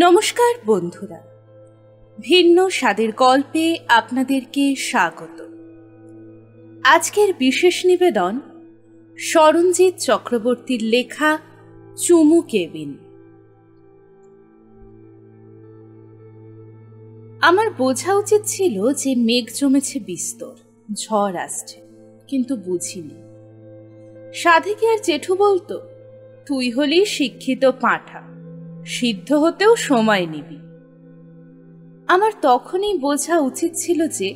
নমস্কার বন্ধুরা, ভিন্ন স্বাদের গল্পে আপনাদেরকে স্বাগত। আজকের বিশেষ নিবেদন স্মরণজিৎ চক্রবর্তীর লেখা চুমু কেবিন। আমার বোঝা উচিত ছিল যে মেঘ জমেছে বিস্তর, ঝড় আসছে, কিন্তু বুঝিনি। সাধে আর জেঠু বলতো, তুই হলি শিক্ষিত পাঁঠা, সিদ্ধ হতেও সময় নিবি। আমার তখনই বোঝা উচিত ছিল যে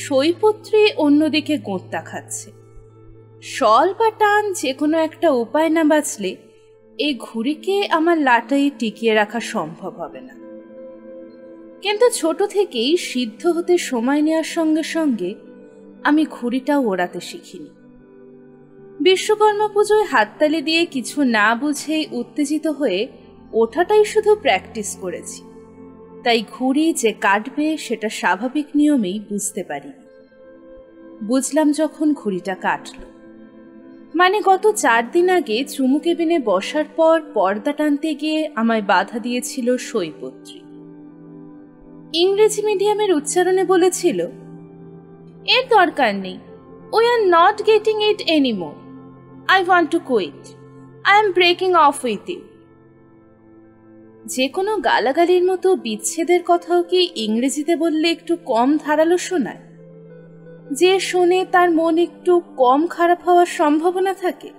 সইপত্রী অন্যদিকে গোঁত্তা খাচ্ছে। শল বা টান যে কোনো একটা উপায় না বাঁচলে এই ঘুড়িকে আমার লাটাই টিকিয়ে রাখা সম্ভব হবে না। কিন্তু ছোট থেকেই সিদ্ধ হতে সময় নেওয়ার সঙ্গে সঙ্গে আমি ঘুড়িটাও ওড়াতে শিখিনি। বিশ্বকর্মা পুজোয় হাততালি দিয়ে কিছু না বুঝেই উত্তেজিত হয়ে ওঠাটাই শুধু প্র্যাকটিস করেছি, তাই ঘুড়ি যে কাটবে সেটা স্বাভাবিক নিয়মেই বুঝতে পারিনি। বুঝলাম যখন ঘুড়িটা কাটল। মানে গত 4 দিন আগে চুমু কেবিনে বসার পর পর্দা টানতে গিয়ে আমায় বাধা দিয়েছিল সইপত্রী। ইংরেজি মিডিয়ামের উচ্চারণে বলেছিল, এর দরকার নেই, we are not getting it anymore, I want to quit, I am breaking off with you. যে কোনো গালাগালির মতো বিচ্ছেদের কথাও কি ইংরেজিতে বললে একটু কম ধারালো শোনায়? যে শোনে তার মন একটু কম খারাপ হওয়ার সম্ভাবনা থাকে।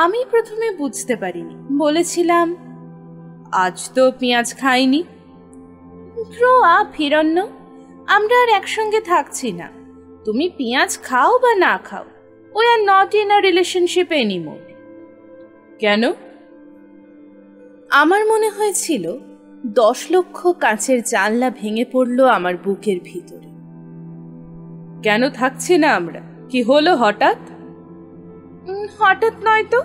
আমি প্রথমে বুঝতে পারিনি, বলেছিলাম, আজ তো পেঁয়াজ খাইনি। গ্রো আপ হিরণ্য, আমরা আর একসঙ্গে থাকছি না। তুমি পেঁয়াজ খাও বা না খাও, we are not in a relationship anymore. কেন? আমার মনে হয়েছিল 10 লক্ষ কাঁচের জানলা ভেঙে পড়ল আমার বুকের ভিতরে। কেন থাকছি না আমরা? কি হলো হঠাৎ? হঠাৎ নয় তো।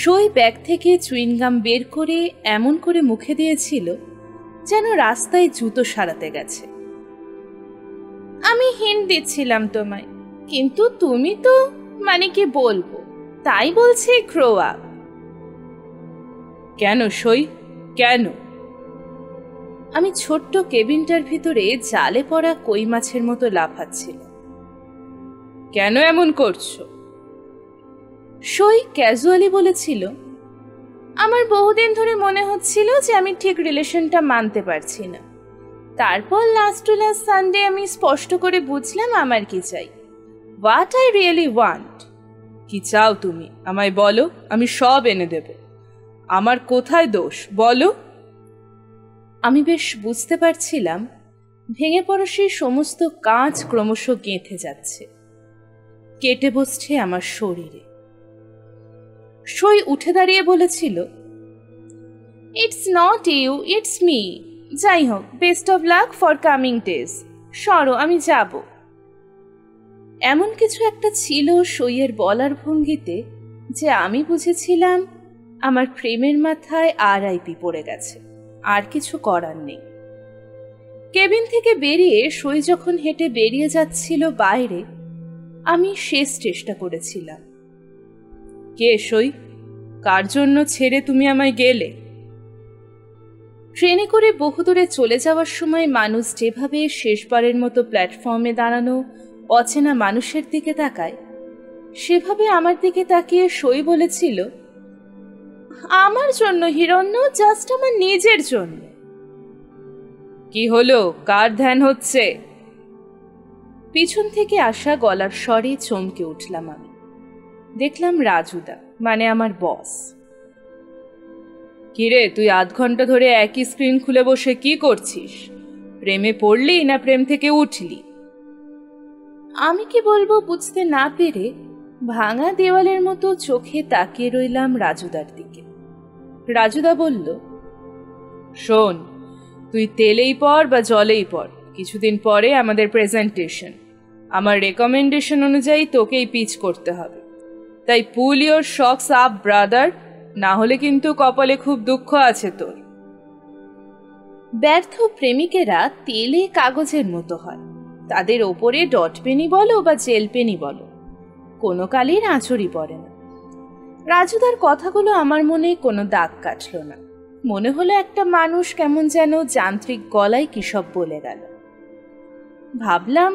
সই ব্যাগ থেকে চুইনগাম বের করে এমন করে মুখে দিয়েছিল যেন রাস্তায় জুতো সারাতে গেছে। আমি হিন্ট দিচ্ছিলাম তোমায়, কিন্তু তুমি তো মানে কি বলবো, তাই বলছি গ্রো আপ। কেন সই, কেন? আমি ছোট্ট কেবিনটার ভিতরে জালে পড়া কই মাছের মতো লাফাচ্ছিলাম। কেন এমন করছো? সই ক্যাজুয়ালি বলেছিল, আমার বহুদিন ধরে মনে হচ্ছিল যে আমি ঠিক রিলেশনটা মানতে পারছি না। তারপর লাস্ট টু লাস্ট সানডে আমি স্পষ্ট করে বুঝলাম আমার কি চাই, হোয়াট আই রিয়েলি ওয়ান্ট। কি চাও তুমি? আমায় বলো, আমি সব এনে দেব। আমার কোথায় দোষ বলো? আমি বেশ বুঝতে পারছিলাম ভেঙে পড়া সেই সমস্ত কাঁচ ক্রমশ গেঁথে যাচ্ছে, কেটে বসছে আমার শরীরে। সই উঠে দাঁড়িয়ে বলেছিল, it's not you, it's me. যাই হোক, best of luck for coming days. সরো, আমি যাব। এমন কিছু একটা ছিল সইয়ের বলার ভঙ্গিতে যে আমি বুঝেছিলাম আমার প্রেমের মাথায় RIP পড়ে গেছে, আর কিছু করার নেই। কেবিন থেকে বেরিয়ে সই যখন হেঁটে বেরিয়ে যাচ্ছিল বাইরে, আমি শেষ চেষ্টা করেছিলাম, কে সই? কার জন্য ছেড়ে তুমি আমায় গেলে? ট্রেনে করে বহুদূরে চলে যাওয়ার সময় মানুষ যেভাবে শেষবারের মতো প্ল্যাটফর্মে দাঁড়ানো অচেনা মানুষের দিকে তাকায়, সেভাবে আমার দিকে তাকিয়ে সই বলেছিল, আমার জন্য হিরণ্য, জাস্ট আমার নিজের জন্য। কি হলো, কার ধ্যান হচ্ছে? পিছন থেকে আসা গলার স্বরে চমকে উঠলাম আমি। দেখলাম রাজুদা, মানে আমার বস। কিরে, তুই 8 ঘন্টা ধরে একই স্ক্রিন খুলে বসে কি করছিস? প্রেমে পড়লি না প্রেম থেকে উঠলি? আমি কি বলবো বুঝতে না পেরে ভাঙা দেওয়ালের মতো চোখে তাকিয়ে রইলাম রাজুদার দিকে। রাজুদা বলল, শোন, তুই তেলেই পড় বা জলেই পড়, কিছুদিন পরে আমাদের প্রেজেন্টেশন। আমার রেকমেন্ডেশন অনুযায়ী তোকেই পিচ করতে হবে, তাই পুল ইওর শক্স আপ ব্রাদার, না হলে কিন্তু কপালে খুব দুঃখ আছে তোর। ব্যর্থ প্রেমিকেরা তেলে কাগজের মতো হয়, তাদের ওপরে ডট পেনি বলো বা জেল পেনি বলো, কোনো কালের আঁচড়ই পড়ে না। রাজুদার কথাগুলো আমার মনে কোনো দাগ কাটল না, মনে হলো একটা মানুষ কেমন যেন যান্ত্রিক গলায় কি সব বলে গেল। ভাবলাম,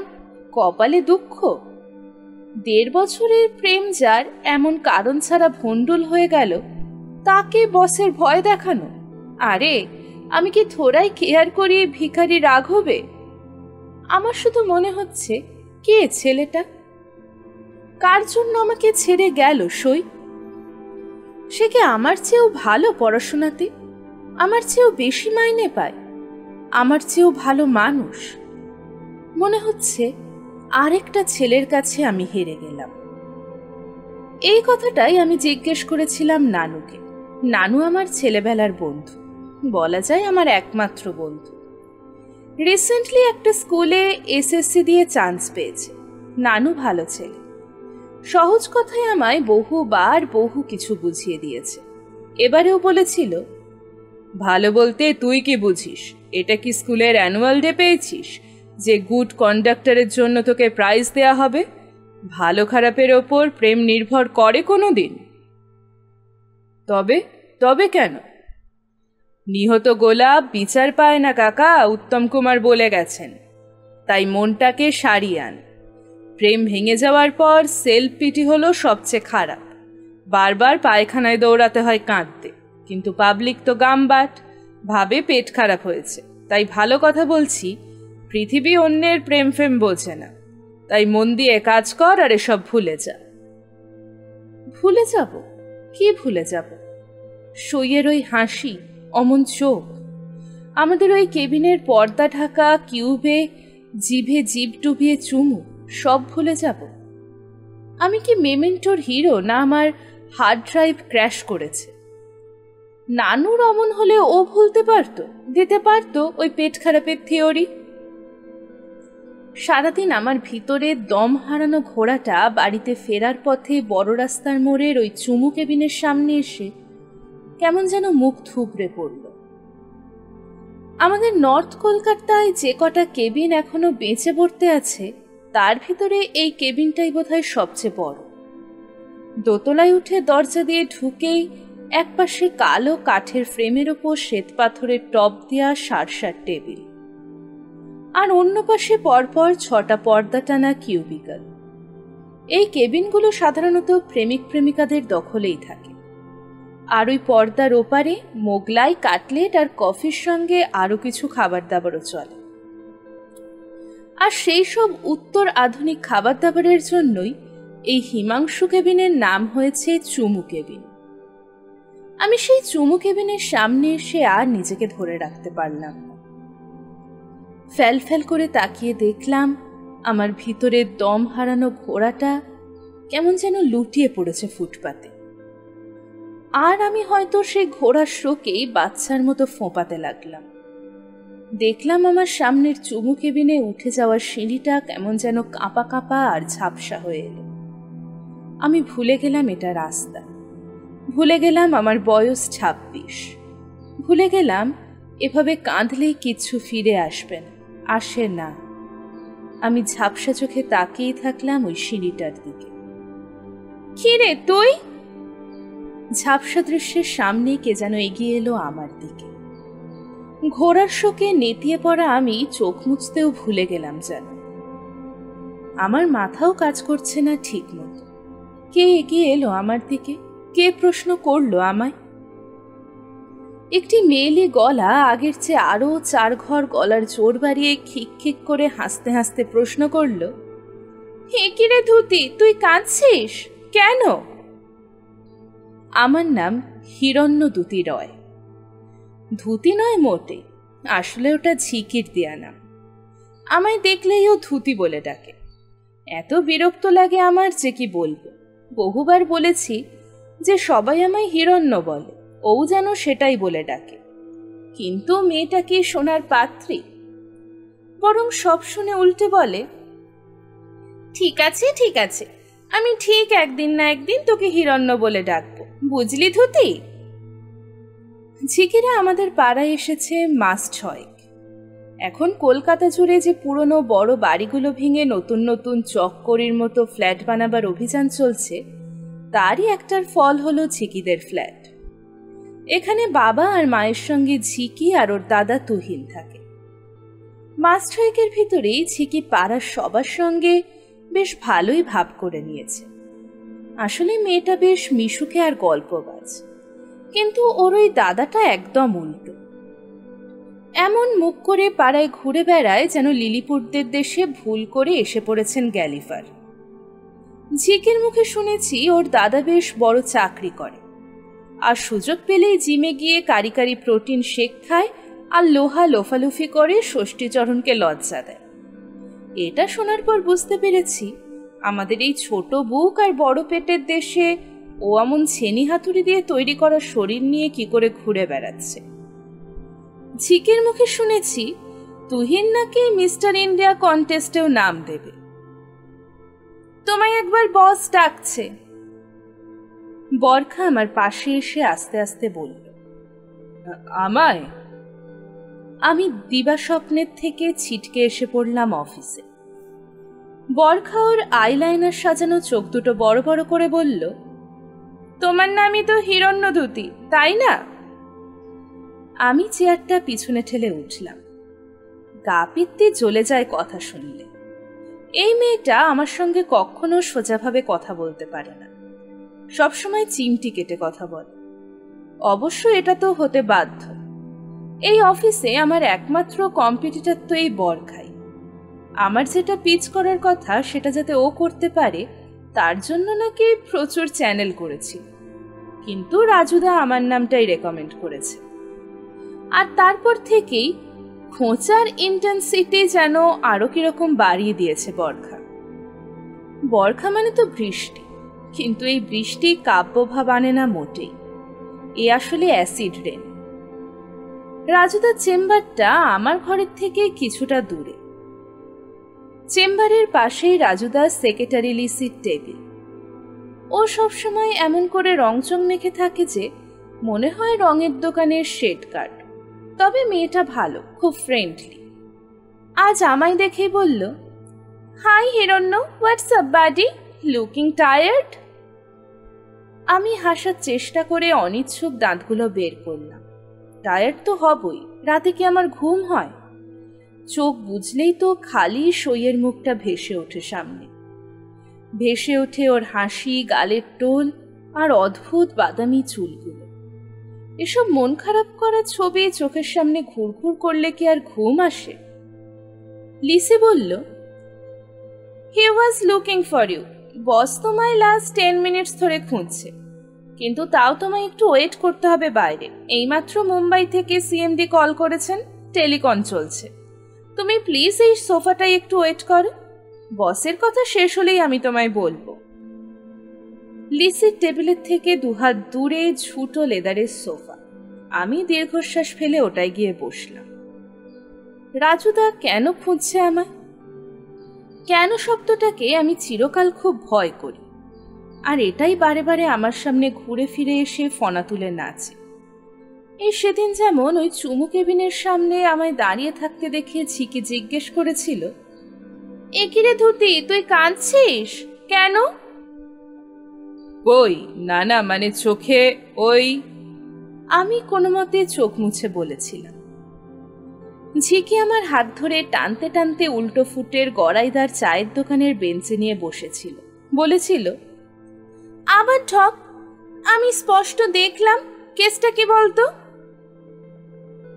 কপালে দুঃখ। 1.5 বছরের প্রেম যার এমন কারণ ছাড়া ভণ্ডুল হয়ে গেল, তাকে বসের ভয় দেখানো। আরে, আমি কি থোড়াই কেয়ার করি ভিখারি রাঘবে? আমার শুধু মনে হচ্ছে, কে ছেলেটা? কার জন্য আমাকে ছেড়ে গেল সই? সে কি আমার চেয়েও ভালো পড়াশোনাতে, আমার চেয়েও বেশি মাইনে পায়, আমার চেয়েও ভালো মানুষ? মনে হচ্ছে আরেকটা ছেলের কাছে আমি হেরে গেলাম। এই কথাটাই আমি জিজ্ঞেস করেছিলাম নানুকে। নানু আমার ছেলেবেলার বন্ধু, বলা যায় আমার একমাত্র বন্ধু। রিসেন্টলি একটা স্কুলে এসএসসি দিয়ে চান্স পেয়েছে। নানু ভালো ছেলে, সহজ কথায় আমায় বহুবার বহু কিছু বুঝিয়ে দিয়েছে। এবারেও বলেছিল, ভালো বলতে তুই কি বুঝিস? এটা কি স্কুলের অ্যানুয়াল ডে পেয়েছিস যে গুড কন্ডাক্টরের জন্য তোকে প্রাইজ দেয়া হবে? ভালো খারাপের ওপর প্রেম নির্ভর করে কোনো দিন? তবে তবে কেন? নিহত গোলাপ বিচার পায় না কাকা, উত্তম কুমার বলে গেছেন। তাই মনটাকে সারিয়ে আন। প্রেম ভেঙে যাওয়ার পর সেলফ পিটি হলো সবচেয়ে খারাপ। বারবার পায়খানায় দৌড়াতে হয় কাঁদতে, কিন্তু পাবলিক তো গামবাট, ভাবে পেট খারাপ হয়েছে। তাই ভালো কথা বলছি, পৃথিবী অন্যের প্রেম ফেম বোঝে না। তাই মন দিয়ে কাজ কর আর এসব ভুলে যা। ভুলে যাব? কি ভুলে যাব? সইয়ের ওই হাসি, অমন চোখ, আমাদের ওই কেবিনের পর্দা ঢাকা কিউবে জিভে জিভ ডুবিয়ে চুমু, সব ভুলে যাব? আমি কি মেমেন্টোর হিরো, না আমার হার্ড ড্রাইভ ক্র্যাশ করেছে? নানুর অমন হলে ও ভুলতে পারতো, দিতে পারতো ওই পেট খারাপের থিওরি। সারাদিন আমার ভিতরে দম হারানো ঘোড়াটা বাড়িতে ফেরার পথে বড় রাস্তার মোড়ের ওই চুমু কেবিনের সামনে এসে কেমন যেন মুখ থুবড়ে পড়ল। আমাদের নর্থ কলকাতায় যে কটা কেবিন এখনো বেঁচে পড়তে আছে, তার ভিতরে এই কেবিনটাই বোধহয় সবচেয়ে বড়। দোতলায় উঠে দরজা দিয়ে ঢুকেই একপাশে কালো কাঠের ফ্রেমের ওপর শ্বেত পাথরের টপ দেওয়া সারসার টেবিল, আর অন্য পাশে পরপর 6টা পর্দা টানা কিউবিকল। এই কেবিনগুলো সাধারণত প্রেমিক প্রেমিকাদের দখলেই থাকে। আর ওই পর্দার ওপারে মোগলাই, কাটলেট আর কফির সঙ্গে আরও কিছু খাবার দাবারও চলে। আর সেই সব উত্তর আধুনিক খাবার দাবারের জন্যই এই হিমাংশু কেবিনের নাম হয়েছে চুমু কেবিন। আমি সেই চুমু কেবিনের সামনে এসে আর নিজেকে ধরে রাখতে পারলাম না। ফ্যাল ফ্যাল করে তাকিয়ে দেখলাম আমার ভিতরের দম হারানো ঘোড়াটা কেমন যেন লুটিয়ে পড়েছে ফুটপাতে। আর আমি হয়তো সেই ঘোড়ার শোকেই বাচ্চার মতো ফোঁপাতে লাগলাম। দেখলাম আমার সামনের চুমু কেবিনে উঠে যাওয়ার সিঁড়িটা কেমন যেন কাঁপা কাঁপা আর ঝাপসা হয়ে এলো। আমি ভুলে গেলাম এটা রাস্তা, ভুলে গেলাম আমার বয়স 26, ভুলে গেলাম এভাবে কাঁদলেই কিচ্ছু ফিরে আসবে না, আসে না। আমি ঝাপসা চোখে তাকিয়ে থাকলাম ওই সিঁড়িটার দিকে। কি রে তুই? ঝাপসা দৃশ্যের সামনে কে যেন এগিয়ে এলো আমার দিকে। ঘোড়ার শোকে নেতিয়ে পড়া আমি চোখ মুছতেও ভুলে গেলাম যেন। আমার মাথাও কাজ করছে না ঠিক মতো। কে এগিয়ে এলো আমার দিকে? কে প্রশ্ন করলো আমায়? একটি মেয়েলি গলা আগের চেয়ে আরো 4 ঘর গলার জোর বাড়িয়ে খিক খিক করে হাসতে হাসতে প্রশ্ন করল, হে কি রে ধুতি, তুই কাঁদছিস কেন? আমার নাম হিরণ্যদ্যুতি রয়। ধুতি নয় মোটে, আসলে ওটা ঝিকির দেয়া নাম। আমায় দেখলেই ও ধুতি বলে ডাকে। এত বিরক্ত লাগে আমার যে কি বলবো। বহুবার বলেছি যে সবাই আমায় হিরণ্য বলে, ও যেন সেটাই বলে ডাকে। কিন্তু মেয়েটা কি শোনার পাত্রী? বরং সব শুনে উল্টে বলে, ঠিক আছে ঠিক আছে, আমি ঠিক একদিন না একদিন তোকে হিরণ্য বলে ডাকবো, বুঝলি ধুতি? ঝিকিরা আমাদের পাড়ায় এসেছে মাস 6। এখন কলকাতা জুড়ে যে পুরনো বড় বাড়িগুলো ভেঙে নতুন নতুন চক্করির মতো ফ্ল্যাট বানাবার অভিযান চলছে, তারই একটার ফল হলো ঝিকিদের ফ্ল্যাট। এখানে বাবা আর মায়ের সঙ্গে ঝিকি আর ওর দাদা তুহিন থাকে। মাস 6 ভিতরেই ঝিকি পাড়ার সবার সঙ্গে বেশ ভালোই ভাব করে নিয়েছে। আসলে মেয়েটা বেশ মিশুকে আর গল্পবাজ, কিন্তু ওর ওই দাদাটা একদম উল্টো। এমন মুখ করে পাড়ায় ঘুরে বেড়ায় যেন লিলিপুটদের দেশে ভুল করে এসে পড়েছেন গ্যালিফার। ঝিকির মুখে শুনেছি ওর দাদা বেশ বড় চাকরি করে, আর সুযোগ পেলেই জিমে গিয়ে কারি কারি প্রোটিন শেক খায় আর লোহা লোফালুফি করে ষষ্ঠীচরণকে লজ্জা দেয়। এটা শোনার পর বুঝতে পেরেছি আমাদের এই ছোট বুক আর বড় পেটের দেশে ও এমন ছেনি হাতুড়ি দিয়ে তৈরি করা শরীর নিয়ে কি করে ঘুরে বেড়াচ্ছে। ঝিকের মুখে শুনেছি তুহিন নাকি মিস্টার ইন্ডিয়া কন্টেস্টেও নাম দেবে। তোমায় একবার বস ডাকছে। বরখা আমার পাশে এসে আস্তে আস্তে বলল, আমায়? আমি দিবা স্বপ্নের থেকে ছিটকে এসে পড়লাম অফিসে। বরখা ওর আইলাইনার সাজানো চোখ দুটো বড় বড় করে বলল, তোমার নামই তো হিরণ্যদূতি, তাই না? আমি চেয়ারটা পিছনে ঠেলে উঠলাম। গা পিত্তি জ্বলে যায় কথা শুনলে। এই মেয়েটা আমার সঙ্গে কখনো সোজাভাবে কথা বলতে পারে না, সবসময় চিমটি কেটে কথা বলে। অবশ্য এটা তো হতে বাধ্য। এই অফিসে আমার একমাত্র কম্পিটিটর তো এই বরখাই। আমার যেটা পিচ করার কথা সেটা যাতে ও করতে পারে তার জন্য নাকি প্রচুর চ্যানেল করেছিল, কিন্তু রাজুদা আমার নামটাই রেকমেন্ড করেছে। আর তারপর থেকেই খোঁচার ইন্টেন্সিটি যেন আরো কিরকম বাড়িয়ে দিয়েছে বরখা। বরখা মানে তো বৃষ্টি, কিন্তু এই বৃষ্টি কাব্যভাব আনে না মোটেই। এ আসলে অ্যাসিড রেন। রাজুদার চেম্বারটা আমার ঘরের থেকে কিছুটা দূরে। চেম্বারের পাশেই রাজুদার সেক্রেটারি লিসির টেবিল। ও সবসময় এমন করে রংচং মেখে থাকে যে মনে হয় রঙের দোকানের শেড কার্ড। তবে মেয়েটা ভালো, খুব ফ্রেন্ডলি। আজ আমায় দেখেই বলল, hi Hiranya, what's up buddy, looking tired? আমি হাসার চেষ্টা করে অনিচ্ছুক দাঁতগুলো বের করলাম। টায়ার্ড তো হবই, রাতে কি আমার ঘুম হয়? চোখ বুঝলেই তো খালি সইয়ের মুখটা ভেসে ওঠে সামনে। ভেসে ওঠে ওর হাসি, গালের টোল আর অদ্ভুত বাদামি চুলগুলো। এসব মন খারাপ করা ছবি চোখের সামনে ঘুরঘুর করলে কি আর ঘুম আসে? লিসি বলল, হি ওয়াজ লুকিং ফর ইউ। বস তোমায় লাস্ট 10 মিনিটস ধরে খুঁজছে, কিন্তু তাও তোমায় একটু ওয়েট করতে হবে বাইরে। এইমাত্র মুম্বাই থেকে সিএমডি কল করেছেন, টেলিকন চলছে। তুমি প্লিজ এই সোফাটাই একটু ওয়েট করো, বসের কথা শেষ হলেই আমি তোমায় বলবো। লিসির টেবিলের থেকে 2 হাত দূরে ঝুটো লেদারের সোফা। আমি দীর্ঘশ্বাস ফেলে ওটায় গিয়ে বসলাম। রাজুদা কেন খুঁজছে আমায়? কেন শব্দটাকে আমি চিরকাল খুব ভয় করি, আর এটাই বারে বারে আমার সামনে ঘুরে ফিরে এসে ফনা তুলে নাচে। এই সেদিন যেমন ওই চুমু কেবিনের সামনে আমায় দাঁড়িয়ে থাকতে দেখে ঝিকে জিজ্ঞেস করেছিল, একিরে ধুতি, তুই কাঁদছিস কেন? ওই না না, মানে চোখে ওই। আমি কোনো মতে চোখ মুছে বলেছিলাম। ঝিকি আমার হাত ধরে টানতে টানতে উল্টো ফুটের গড়াইদার চায়ের দোকানের বেঞ্চে নিয়ে বসেছিল। বলেছিল, আবার ঠক, আমি স্পষ্ট দেখলাম। কেসটা কি বলতো?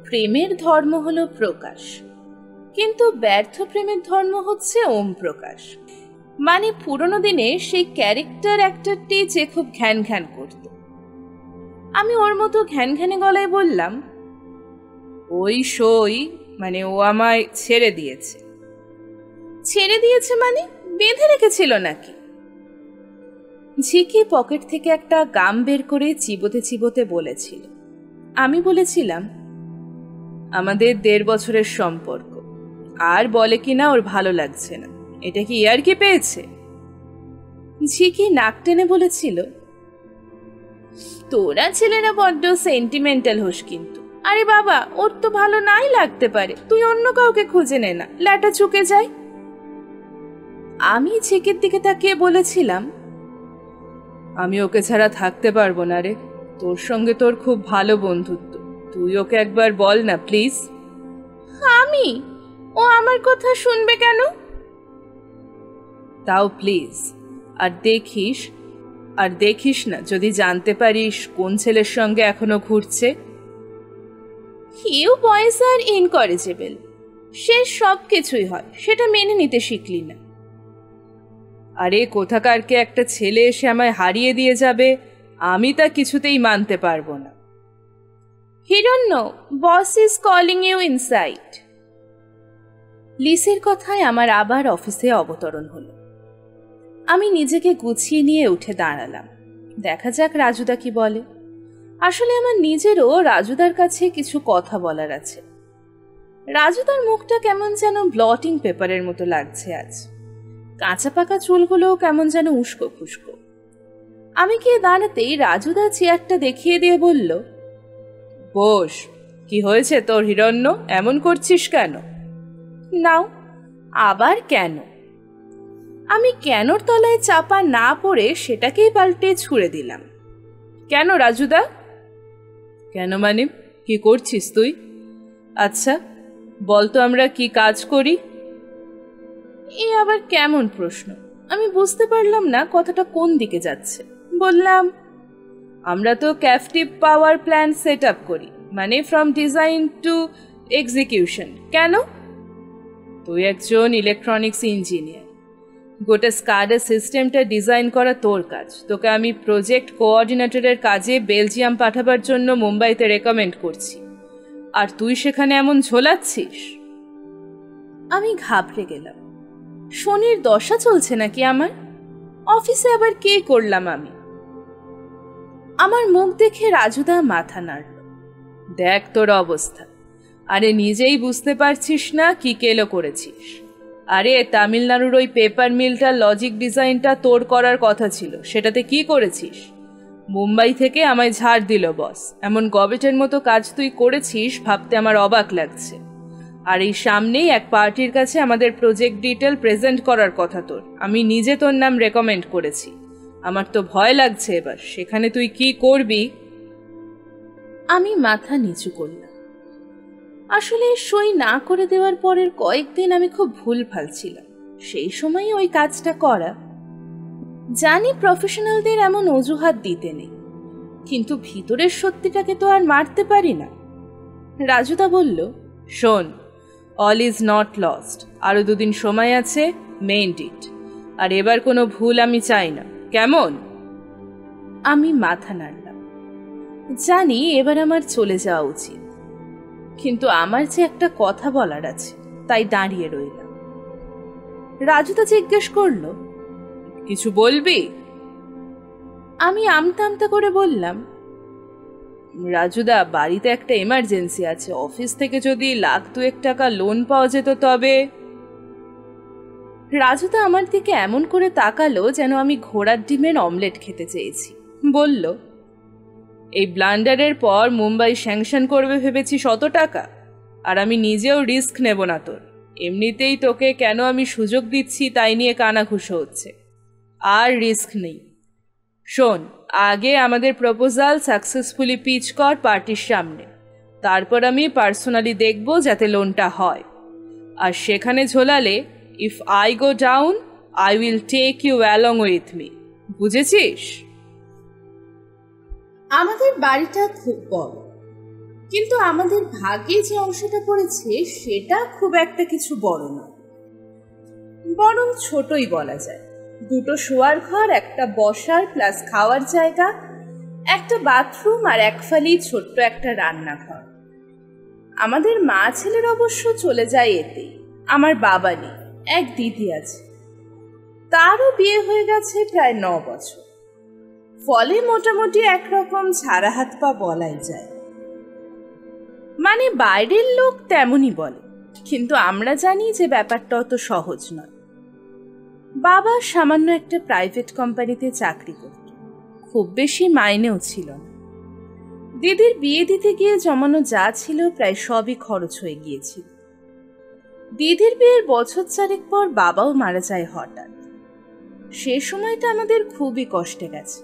প্রেমের ধর্ম হলো প্রকাশ, কিন্তু ব্যর্থ প্রেমের ধর্ম হচ্ছে ওম প্রকাশ। মানে পুরনো দিনে সেই ক্যারেক্টার অ্যাক্টরটি যে খুব ঘ্যান ঘ্যান করত। আমি ওর মতো ঘ্যান ঘ্যানে গলায় বললাম, ওই সই, মানে ও আমায় ছেড়ে দিয়েছে। ছেড়ে দিয়েছে মানে বেঁধে রেখেছিল নাকি? ঝিকি পকেট থেকে একটা গাম বের করে চিবোতে চিবোতে বলেছিল। আমি বলেছিলাম, আমাদের 1.5 বছরের সম্পর্ক, আর বলে কিনা ওর ভালো লাগছে না। এটা কি ইয়ার কি পেয়েছে? ঝিকি নাক টেনে বলেছিল, তোরা ছেলেরা বড্ড সেন্টিমেন্টাল হোস কিন্তু। আরে বাবা, ওর তো ভালো নাই লাগতে পারে, তুই অন্য কাউকে খুঁজে নে না, ল্যাটা চুকে যায়। আমি ঝিকির দিকে তাকিয়ে বলেছিলাম, আমি ওকে ছাড়া থাকতে পারবো না রে, তোর সঙ্গে তোর খুব ভালো বন্ধুত্ব, তুই ওকে একবার বল না প্লিজ। আমি? ও আমার কথা শুনবে কেন? তাও প্লিজ। আর দেখিস না যদি জানতে পারিস কোন ছেলের সঙ্গে এখনো ঘুরছে। হিউ বয়েজ আর ইনকরেজেবল, সে সব কিছুই হয়, সেটা মেনে নিতে শিখলি না। আরে কোথাকারকে একটা ছেলে এসে আমায় হারিয়ে দিয়ে যাবে, আমি তা কিছুতেই মানতে পারবো না। Hiranya, boss is calling you inside. লিসের কথায় আমার আবার অফিসে অবতরণ হলো। আমি নিজেকে গুছিয়ে নিয়ে উঠে দাঁড়ালাম। দেখা যাক রাজুদা কি বলে। আসলে আমার নিজেরও রাজুদার কাছে কিছু কথা বলার আছে। রাজুদার মুখটা কেমন যেন ব্লটিং পেপারের মতো লাগছে আজ। কাঁচা পাকা চুলগুলোও কেমন যেন উস্কো খুস্কো। আমি গিয়ে দাঁড়াতেই রাজুদা চেয়ারটা দেখিয়ে দিয়ে বলল, বস। কি হয়েছে তোর হিরণ্য, এমন করছিস কেন? নাও, আবার কেন? আমি কেনর তলায় চাপা না পড়ে সেটাকেই পাল্টে ছুঁড়ে দিলাম। কেন রাজুদা? কেন মানে? কি করছিস তুই? আচ্ছা বলতো আমরা কি কাজ করি? এ আবার কেমন প্রশ্ন? আমি বুঝতে পারলাম না কথাটা কোন দিকে যাচ্ছে। বললাম, আমরা তো captive power plant set up করি, মানে ফ্রম ডিজাইন টু এক্সিকিউশন। কেন? তুই একজন ইলেকট্রনিক্স ইঞ্জিনিয়ার, গোটা স্কাডা সিস্টেমটা ডিজাইন করা তোর কাজ। তোকে আমি প্রজেক্ট কোঅর্ডিনেটরের কাজে বেলজিয়াম পাঠাবার জন্য মুম্বাইতে রেকমেন্ড করছি, আর তুই সেখানে এমন ঝোলাচ্ছিস। আমি ঘাবড়ে গেলাম। শনির দশা চলছে নাকি আমার? অফিসে আবার কে করলাম আমি? আমার মুখ দেখে রাজুদা মাথা নাড়ল। দেখ তোর অবস্থা, আরে নিজেই বুঝতে পারছিস না কি কেলো করেছিস। আরে তামিলনাড়ুর ওই পেপার মিলটার লজিক ডিজাইনটা তোর করার কথা ছিল, সেটাতে কি করেছিস? মুম্বাই থেকে আমায় ঝাড় দিল বস। এমন গবেটের মতো কাজ তুই করেছিস ভাবতে আমার অবাক লাগছে। আর এই সামনেই এক পার্টির কাছে আমাদের প্রজেক্ট ডিটেল প্রেজেন্ট করার কথা তোর। আমি নিজে তোর নাম রেকমেন্ড করেছি। আমার তো ভয় লাগছে এবার সেখানে তুই কি করবি। আমি মাথা নিচু করলাম। আসলে সই না করে দেওয়ার পরের কয়েকদিন আমি খুব ভুলভাল ছিলাম। সেই সময়ই ওই কাজটা করা। জানি প্রফেশনালদের এমন অজুহাত দিতে নেই, কিন্তু ভিতরের সত্যিটাকে তো আর মারতে পারি না। রাজুদা বলল, শোন, অল ইজ নট লস্ট। আরো 2 দিন সময় আছে, মেইন ইট। আর এবার কোনো ভুল আমি চাই না, কেমন? আমি মাথা নাড়লাম। জানি এবার আমার চলে যাওয়া উচিত, কিন্তু আমার যে একটা কথা বলার আছে, তাই দাঁড়িয়ে রইলাম। রাজুদা জিজ্ঞেস করল, কিছু বলবি? আমি আমতা আমতা করে বললাম, রাজুদা, বাড়িতে একটা এমার্জেন্সি আছে। অফিস থেকে যদি 1,02,000 টাকা লোন পাওয়া যেত তবে। রাজুদা আমার দিকে এমন করে তাকালো যেন আমি ঘোড়ার ডিমের অমলেট খেতে চেয়েছি। বলল, এই ব্লান্ডারের পর মুম্বাই স্যাংশন করবে ভেবেছি 100 টাকা, আর আমি নিজেও রিস্ক নেব না তোর। এমনিতেই তোকে কেন আমি সুযোগ দিচ্ছি তাই নিয়ে কানাঘুষো হচ্ছে। আর রিস্ক নেই। শোন, আগে আমাদের প্রপোজাল সাকসেসফুলি পিচ কর পার্টির সামনে, তারপর আমি পার্সোনালি দেখব যাতে লোনটা হয়। আর সেখানে ঝোলালে, if I go down I will take you along with me. বুঝেছিস? আমাদের বাড়িটা খুব বড়, কিন্তু আমাদের ভাগ্যে যে অংশটা পড়েছে সেটা খুব একটা কিছু বড় নয়, বরং ছোটই বলা যায়। 2টো শোয়ার ঘর, একটা বসার প্লাস খাওয়ার জায়গা, একটা বাথরুম আর একফালি ছোট্ট একটা রান্নাঘর। আমাদের মা ছেলের অবশ্য চলে যায় এতেই। আমার বাবা নেই, এক দিদি আছে, তারও বিয়ে হয়ে গেছে প্রায় 9 বছর। ফলে মোটামুটি একরকম ছাড়া হাত পা বলাই যায়। মানে বাইরের লোক তেমনই বলে, কিন্তু আমরা জানি যে ব্যাপারটা অত সহজ নয়। বাবা সামান্য একটা প্রাইভেট কোম্পানিতে চাকরি করত, খুব বেশি মাইনেও ছিল না। দিদির বিয়ে দিতে গিয়ে জমানো যা ছিল প্রায় সবই খরচ হয়ে গিয়েছিল। দিদির বিয়ের বছর 4 পর বাবাও মারা যায় হঠাৎ। সে সময়টা আমাদের খুবই কষ্টে গেছে।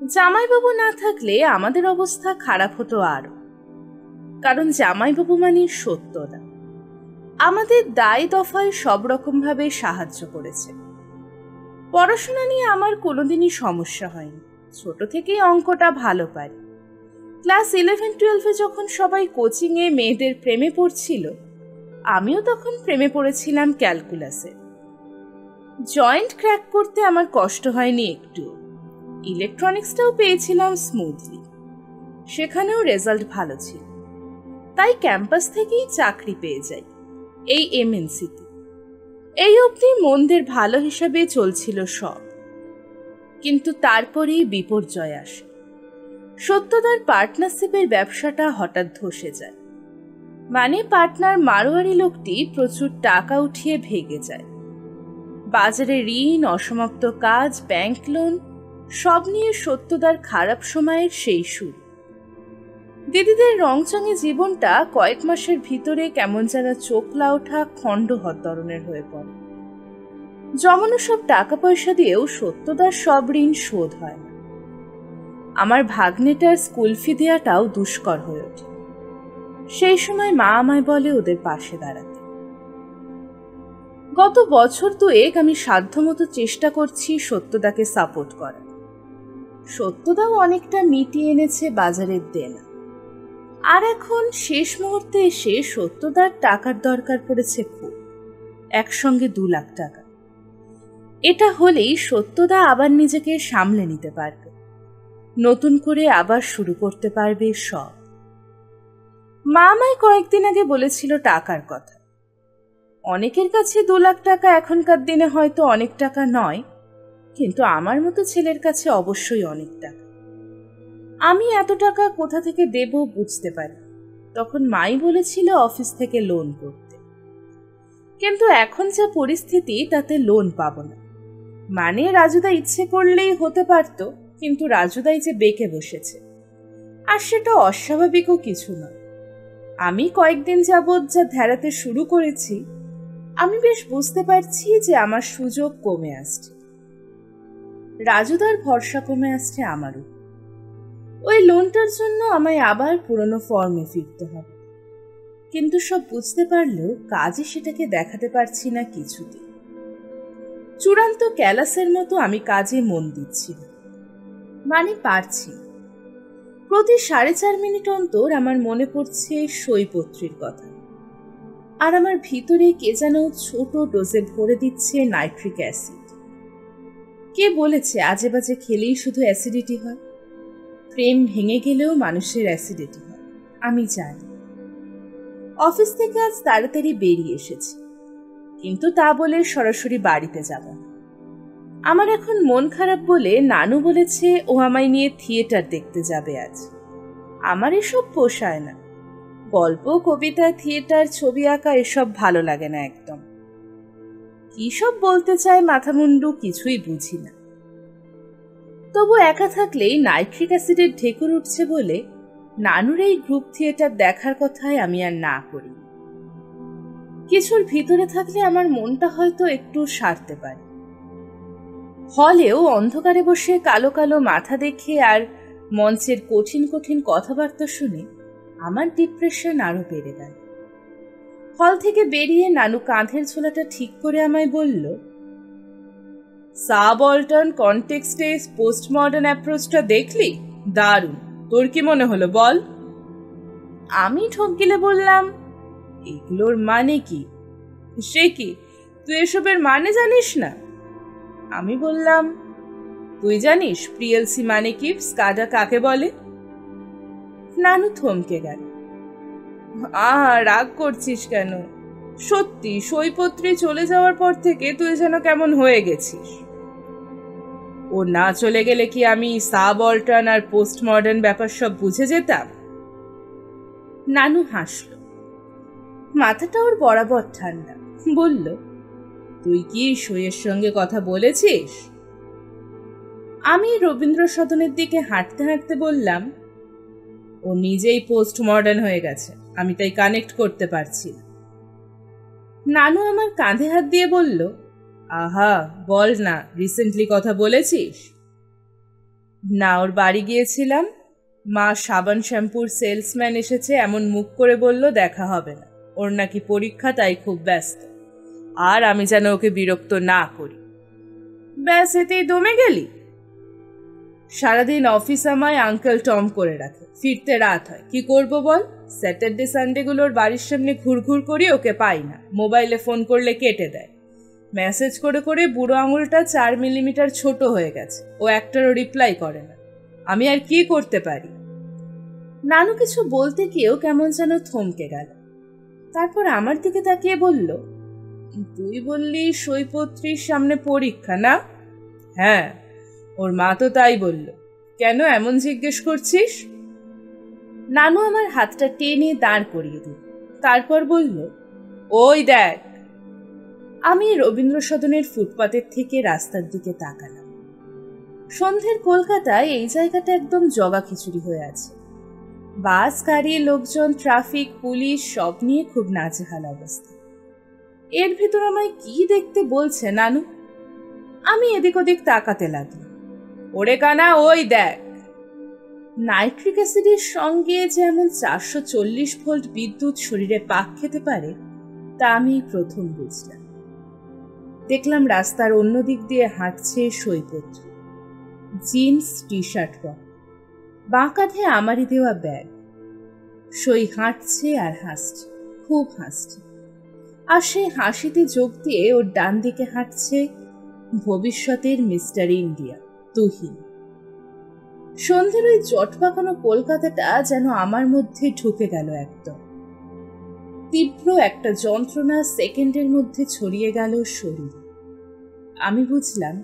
জামাইবাবু না থাকলে আমাদের অবস্থা খারাপ হতো আরো, কারণ জামাইবাবু মানে সত্যদা আমাদের দায় দফায় সব রকম ভাবে সাহায্য করেছে। পড়াশোনা নিয়ে আমার কোনোদিনই সমস্যা হয়নি, ছোট থেকেই অঙ্কটা ভালো পারি। ক্লাস 11-12 যখন সবাই কোচিংয়ে মেয়েদের প্রেমে পড়ছিল, আমিও তখন প্রেমে পড়েছিলাম ক্যালকুলাসে। জয়েন্ট ক্র্যাক করতে আমার কষ্ট হয়নি একটু। ইলেকট্রনিক্সটাও পেয়েছিলাম স্মুথলি, সেখানেও রেজাল্ট ভালো ছিল, তাই ক্যাম্পাস থেকেই চাকরি পেয়ে যাই এই এমএনসিতে। এই অবধি মন্দের ভালো হিসাবে চলছিল সব, কিন্তু তারপরেই বিপর্যয় আসে। সত্যদার পার্টনারশিপের ব্যবসাটা হঠাৎ ধসে যায়। মানে পার্টনার মারোয়ারি লোকটি প্রচুর টাকা উঠিয়ে ভেগে যায়। বাজারে ঋণ, অসমাপ্ত কাজ, ব্যাংক লোন সব নিয়ে সত্যদার খারাপ সময়ের সেই শুরু। দিদিদের রংচঙে জীবনটা কয়েক মাসের ভিতরে কেমন যেন চোখলা ওঠা খণ্ডহর ধরনের হয়ে পড়ে। জমানো সব টাকা পয়সা দিয়েও সত্যদার সব ঋণ শোধ হয় না। আমার ভাগ্নেটার স্কুল ফি দেওয়াটাও দুষ্কর হয়ে ওঠে। সেই সময় মা আমায় বলে ওদের পাশে দাঁড়াতে। গত বছর দুয়েক আমি সাধ্যমতো চেষ্টা করছি সত্যদাকে সাপোর্ট করার। সত্যদাও অনেকটা মিটিয়ে এনেছে বাজারের দেনা, আর এখন শেষ মুহূর্তে এসে সত্যদার টাকার দরকার পড়েছে খুব, একসঙ্গে 2 লাখ টাকা। এটা হলেই সত্যদা আবার নিজেকে সামলে নিতে পারবে, নতুন করে আবার শুরু করতে পারবে সব। মা আমায় কয়েকদিন আগে বলেছিল টাকার কথা। অনেকের কাছে 2 লাখ টাকা এখনকার দিনে হয়তো অনেক টাকা নয়, কিন্তু আমার মতো ছেলের কাছে অবশ্যই অনেক টাকা। আমি এত টাকা কোথা থেকে দেব বুঝতে পারি। তখন মাই বলেছিল অফিস থেকে লোন করতে, কিন্তু এখন যা পরিস্থিতি তাতে লোন পাবো না। মানে রাজুদা ইচ্ছে করলেই হতে পারত, কিন্তু রাজুদাই যে বেঁকে বসেছে, আর সেটা অস্বাভাবিকও কিছু নয়। আমি কয়েকদিন যাবৎ যা ধ্যারাতে শুরু করেছি, আমি বেশ বুঝতে পারছি যে আমার সুযোগ কমে আসছে। রাজুদার ভরসা কমে আসছে আমারও। ওই লোনটার জন্য আমায় আবার পুরনো ফর্মে ফিরতে হবে, কিন্তু সব বুঝতে পারলেও কাজে সেটাকে দেখাতে পারছি না কিছুতে। চূড়ান্ত ক্যালাসের মতো আমি কাজে মন দিচ্ছি না, মানে পারছি না। প্রতি 4.5 মিনিট অন্তর আমার মনে পড়ছে সইপত্রীর কথা, আর আমার ভিতরে কে যেন ছোট ডোজে ভরে দিচ্ছে নাইট্রিক অ্যাসিড। কে বলেছে আজে বাজে খেলেই শুধু অ্যাসিডিটি হয়? প্রেম ভেঙে গেলেও মানুষের অ্যাসিডিটি হয়, আমি জানি। অফিস থেকে আজ তাড়াতাড়ি বেরিয়ে এসেছি, কিন্তু তা বলে সরাসরি বাড়িতে যাব না। আমার এখন মন খারাপ বলে নানু বলেছে ও আমায় নিয়ে থিয়েটার দেখতে যাবে আজ। আমার এসব পোষায় না। গল্প, কবিতা, থিয়েটার, ছবি আঁকা এসব ভালো লাগে না একদম। কি সব বলতে চায় মাথামুন্ডু কিছুই বুঝি না। তবু একা থাকলেই নাইট্রিক অ্যাসিডের ঢেকুর উঠছে বলে নানুর এই গ্রুপ থিয়েটার দেখার কথায় আমি আর না করি। কিছুর ভিতরে থাকলে আমার মনটা হয়তো একটু সারতে পারে। হলেও অন্ধকারে বসে কালো কালো মাথা দেখে আর মঞ্চের কঠিন কঠিন কথাবার্তা শুনে আমার ডিপ্রেশন আরো বেড়ে গেল। হল থেকে বেরিয়ে নানু কাঁধের ঝোলাটা ঠিক করে আমায় বলল, সাবঅল্টার্ন কনটেক্সটে পোস্ট মডার্ন অ্যাপ্রোচটা দেখলি? দারুণ, তোর কি মনে হলো বল? আমি ঠক গিলে বললাম, এগুলোর মানে কি? সে কি, তুই এসবের মানে জানিস না? আমি বললাম, তুই জানিস পিএলসি মানে কি, স্কাডা কাকে বলে? নানু থমকে গেল। রাগ করছিস কেন? সত্যি সইপত্রী চলে যাওয়ার পর থেকে তুই যেন কেমন হয়ে গেছিস। ও না চলে গেলে কি আমি সাবঅল্টার্ন আর পোস্ট মডার্ন ব্যাপার সব বুঝে যেতাম? নানু হাসল, মাথাটা ওর বরাবর ঠান্ডা। বলল, তুই কি সইয়ের সঙ্গে কথা বলেছিস? আমি রবীন্দ্র সদনের দিকে হাঁটতে হাঁটতে বললাম, ও নিজেই পোস্ট মডার্ন হয়ে গেছে, আমি তাই কানেক্ট করতে পারছি না। নানু আমার কাঁধে হাত দিয়ে বলল, আহা বল না, রিসেন্টলি কথা বলেছিস? না, ওর বাড়ি গিয়েছিলাম। মা সাবান শ্যাম্পুর সেলসম্যান এসেছে এমন মুখ করে বলল দেখা হবে না, ওর নাকি পরীক্ষা, তাই খুব ব্যস্ত। আর আমি যেন ওকে বিরক্ত না করি। ব্যাস, এতেই দমে গেলি? সারাদিন অফিস আমায় আঙ্কেল টম করে রাখে, ফিরতে রাত হয়। কি করব বল? স্যাটারডে সানডেগুলোর বাড়ির সামনে ঘুরঘুর করি, ওকে পাই না। মোবাইলে ফোন করলে কেটে দেয়। মেসেজ করে করে বুড়ো আঙুলটা 4 মিলিমিটার ছোট হয়ে গেছে। ও একটারও রিপ্লাই করে না। আমি আর কি করতে পারি? নানু কিছু বলতে গিয়েও কেমন যেন থমকে গেল। তারপর আমার দিকে তাকিয়ে বলল, তুই বললি সইপত্রীর সামনে পরীক্ষা, না? হ্যাঁ, ওর মা তো তাই বলল। কেন এমন জিজ্ঞেস করছিস? নানু আমার হাতটা টেনে দাঁড় করিয়ে দিল। তারপর বলল, ওই দেখ। আমি রবীন্দ্র সদনের ফুটপাতের থেকে রাস্তার দিকে তাকালাম। সন্ধ্যের কলকাতায় এই জায়গাটা একদম জগা খিচুড়ি হয়ে আছে। বাস, গাড়ি, লোকজন, ট্রাফিক, পুলিশ সব নিয়ে খুব নাজেহাল অবস্থা। এর ভেতর আমায় কি দেখতে বলছে নানু? আমি এদিক ওদিক তাকাতে লাগলাম। ওরে কানা, ওই দেখ। নাইট্রিক অ্যাসিডের সঙ্গে যেমন 440 ভোল্ট বিদ্যুৎ শরীরে পাক খেতে পারে তা আমি প্রথম বুঝলাম। দেখলাম রাস্তার অন্য দিক দিয়ে হাঁটছে সইপত্র, জিন্স টি শার্ট পরা, বাঁ কাঁধে আমারই দেওয়া ব্যাগ। সই হাঁটছে আর হাসছে, খুব হাসছে। আর সেই হাসিতে যোগ দিয়ে ওর ডান দিকে হাঁটছে ভবিষ্যতের মিস্টার ইন্ডিয়া, তুহিন। সন্ধ্যের ওই জট পাকানো কলকাতাটা যেন আমার মধ্যে ঢুকে গেল একদম। তীব্র একটা যন্ত্রণা সেকেন্ডের মধ্যে ছড়িয়ে গেল শরীরে। আমি বুঝলাম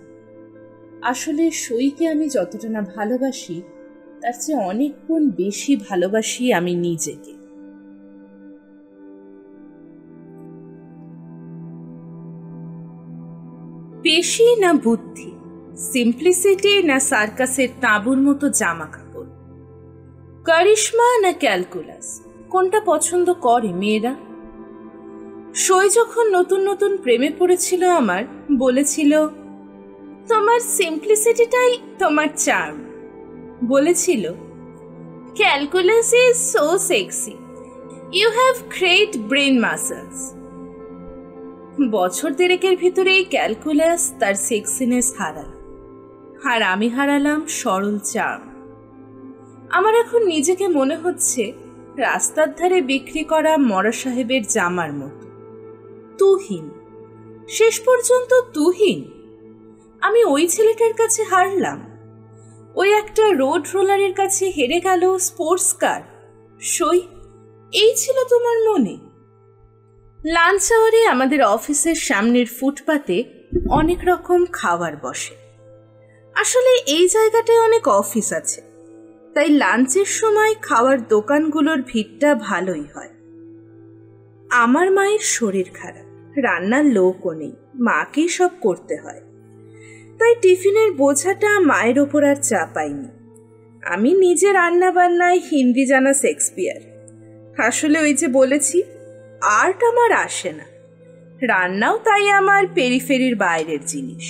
আসলে সইকে আমি যতটা না ভালোবাসি তার চেয়ে অনেক গুণ বেশি ভালোবাসি আমি নিজেকে। পেশি না বুদ্ধি, সিম্পলিসিটি না সার্কাসের তাঁবুর মতো জামা কাপড়, কারিশমা না ক্যালকুলাস, কোনটা পছন্দ করে মেয়েরা? সই যখন নতুন নতুন প্রেমে পড়েছিল আমার, বলেছিল তোমার সিম্পলিসিটিটাই তোমার চার্ম। বলেছিল calculus is so sexy, you have great brain muscles. বছর দেড়েকের ভিতরেই ক্যালকুলাস তার সেক্সিনেস হারাল, আর আমি হারালাম সরল চার্ম। আমার এখন নিজেকে মনে হচ্ছে রাস্তার ধারে বিক্রি করা মরা সাহেবের জামার মতো, তুহিন। শেষ পর্যন্ত তুহিন। আমি ওই ছেলেটার কাছে হারলাম, ওই একটা রোড রোলারের কাছে হেরে গেল স্পোর্টস কার। সই, এই ছিল তোমার মনে? লাঞ্চ আওয়ারে আমাদের অফিসের সামনের ফুটপাতে অনেক রকম খাবার বসে। আসলে এই জায়গাটায় অনেক অফিস আছে, তাই লাঞ্চের সময় খাওয়ার দোকানগুলোর ভিড়টা ভালোই হয়। আমার মায়ের শরীর খারাপ, রান্নার লোকও নেই, মাকেই সব করতে হয়। তাই টিফিনের বোঝাটা মায়ের ওপর আর চাপাইনি। আমি নিজে রান্না বান্নায় হিন্দি জানা শেক্সপিয়ার। আসলে ওই যে বলেছি, আর্ট আমার আসে না, রান্নাও তাই আমার পেরিফেরির বাইরের জিনিস।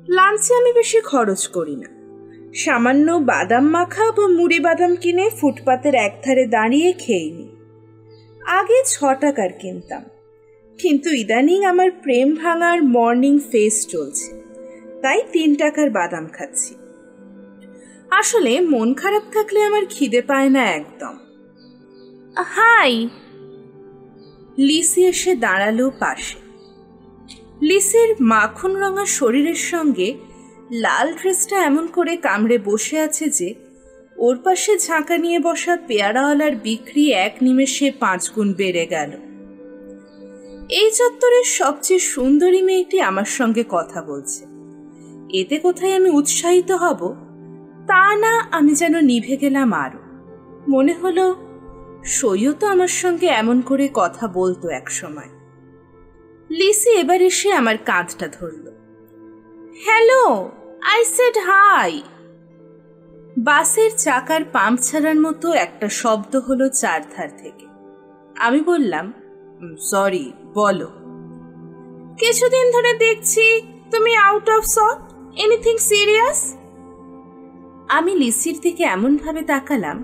লাঞ্চে আমি বেশি খরচ করি না, সামান্য বাদাম মাখা বা মুড়ি বাদাম কিনে ফুটপাতের একধারে দাঁড়িয়ে খেয়ে নিই। আগে 6 টাকার কিনতাম, কিন্তু ইদানিং আমার প্রেম ভাঙার মর্নিং ফেস চলছে, তাই 3 টাকার বাদাম খাচ্ছি। আসলে মন খারাপ থাকলে আমার খিদে পায় না একদম। হাই। লিসি এসে দাঁড়ালো পাশে। লিসির মাখন রঙা শরীরের সঙ্গে লাল ড্রেসটা এমন করে কামড়ে বসে আছে যে ওর পাশে ঝাঁকা নিয়ে বসা পেয়ারাওয়ালার বিক্রি এক নিমেষে 5 গুণ বেড়ে গেল। এই চত্বরের সবচেয়ে সুন্দরী মেয়েটি আমার সঙ্গে কথা বলছে। এতে কোথায় আমি উৎসাহিত হব তা না, আমি যেন নিভে গেলাম আরো। মনে হলো সইও তো আমার সঙ্গে এমন করে কথা বলতো এক সময়। লিসি এবার এসে আমার কাঁধটা ধরল। Hello, I said high. বাসের চাকার পাম্প ছাড়ার মতো একটা শব্দ হলো চারধার থেকে। আমি বললাম, সরি, বলো। কিছুদিন ধরে দেখছি তুমি out of sort, anything serious? আমি লিসির দিকে এমনভাবে তাকালাম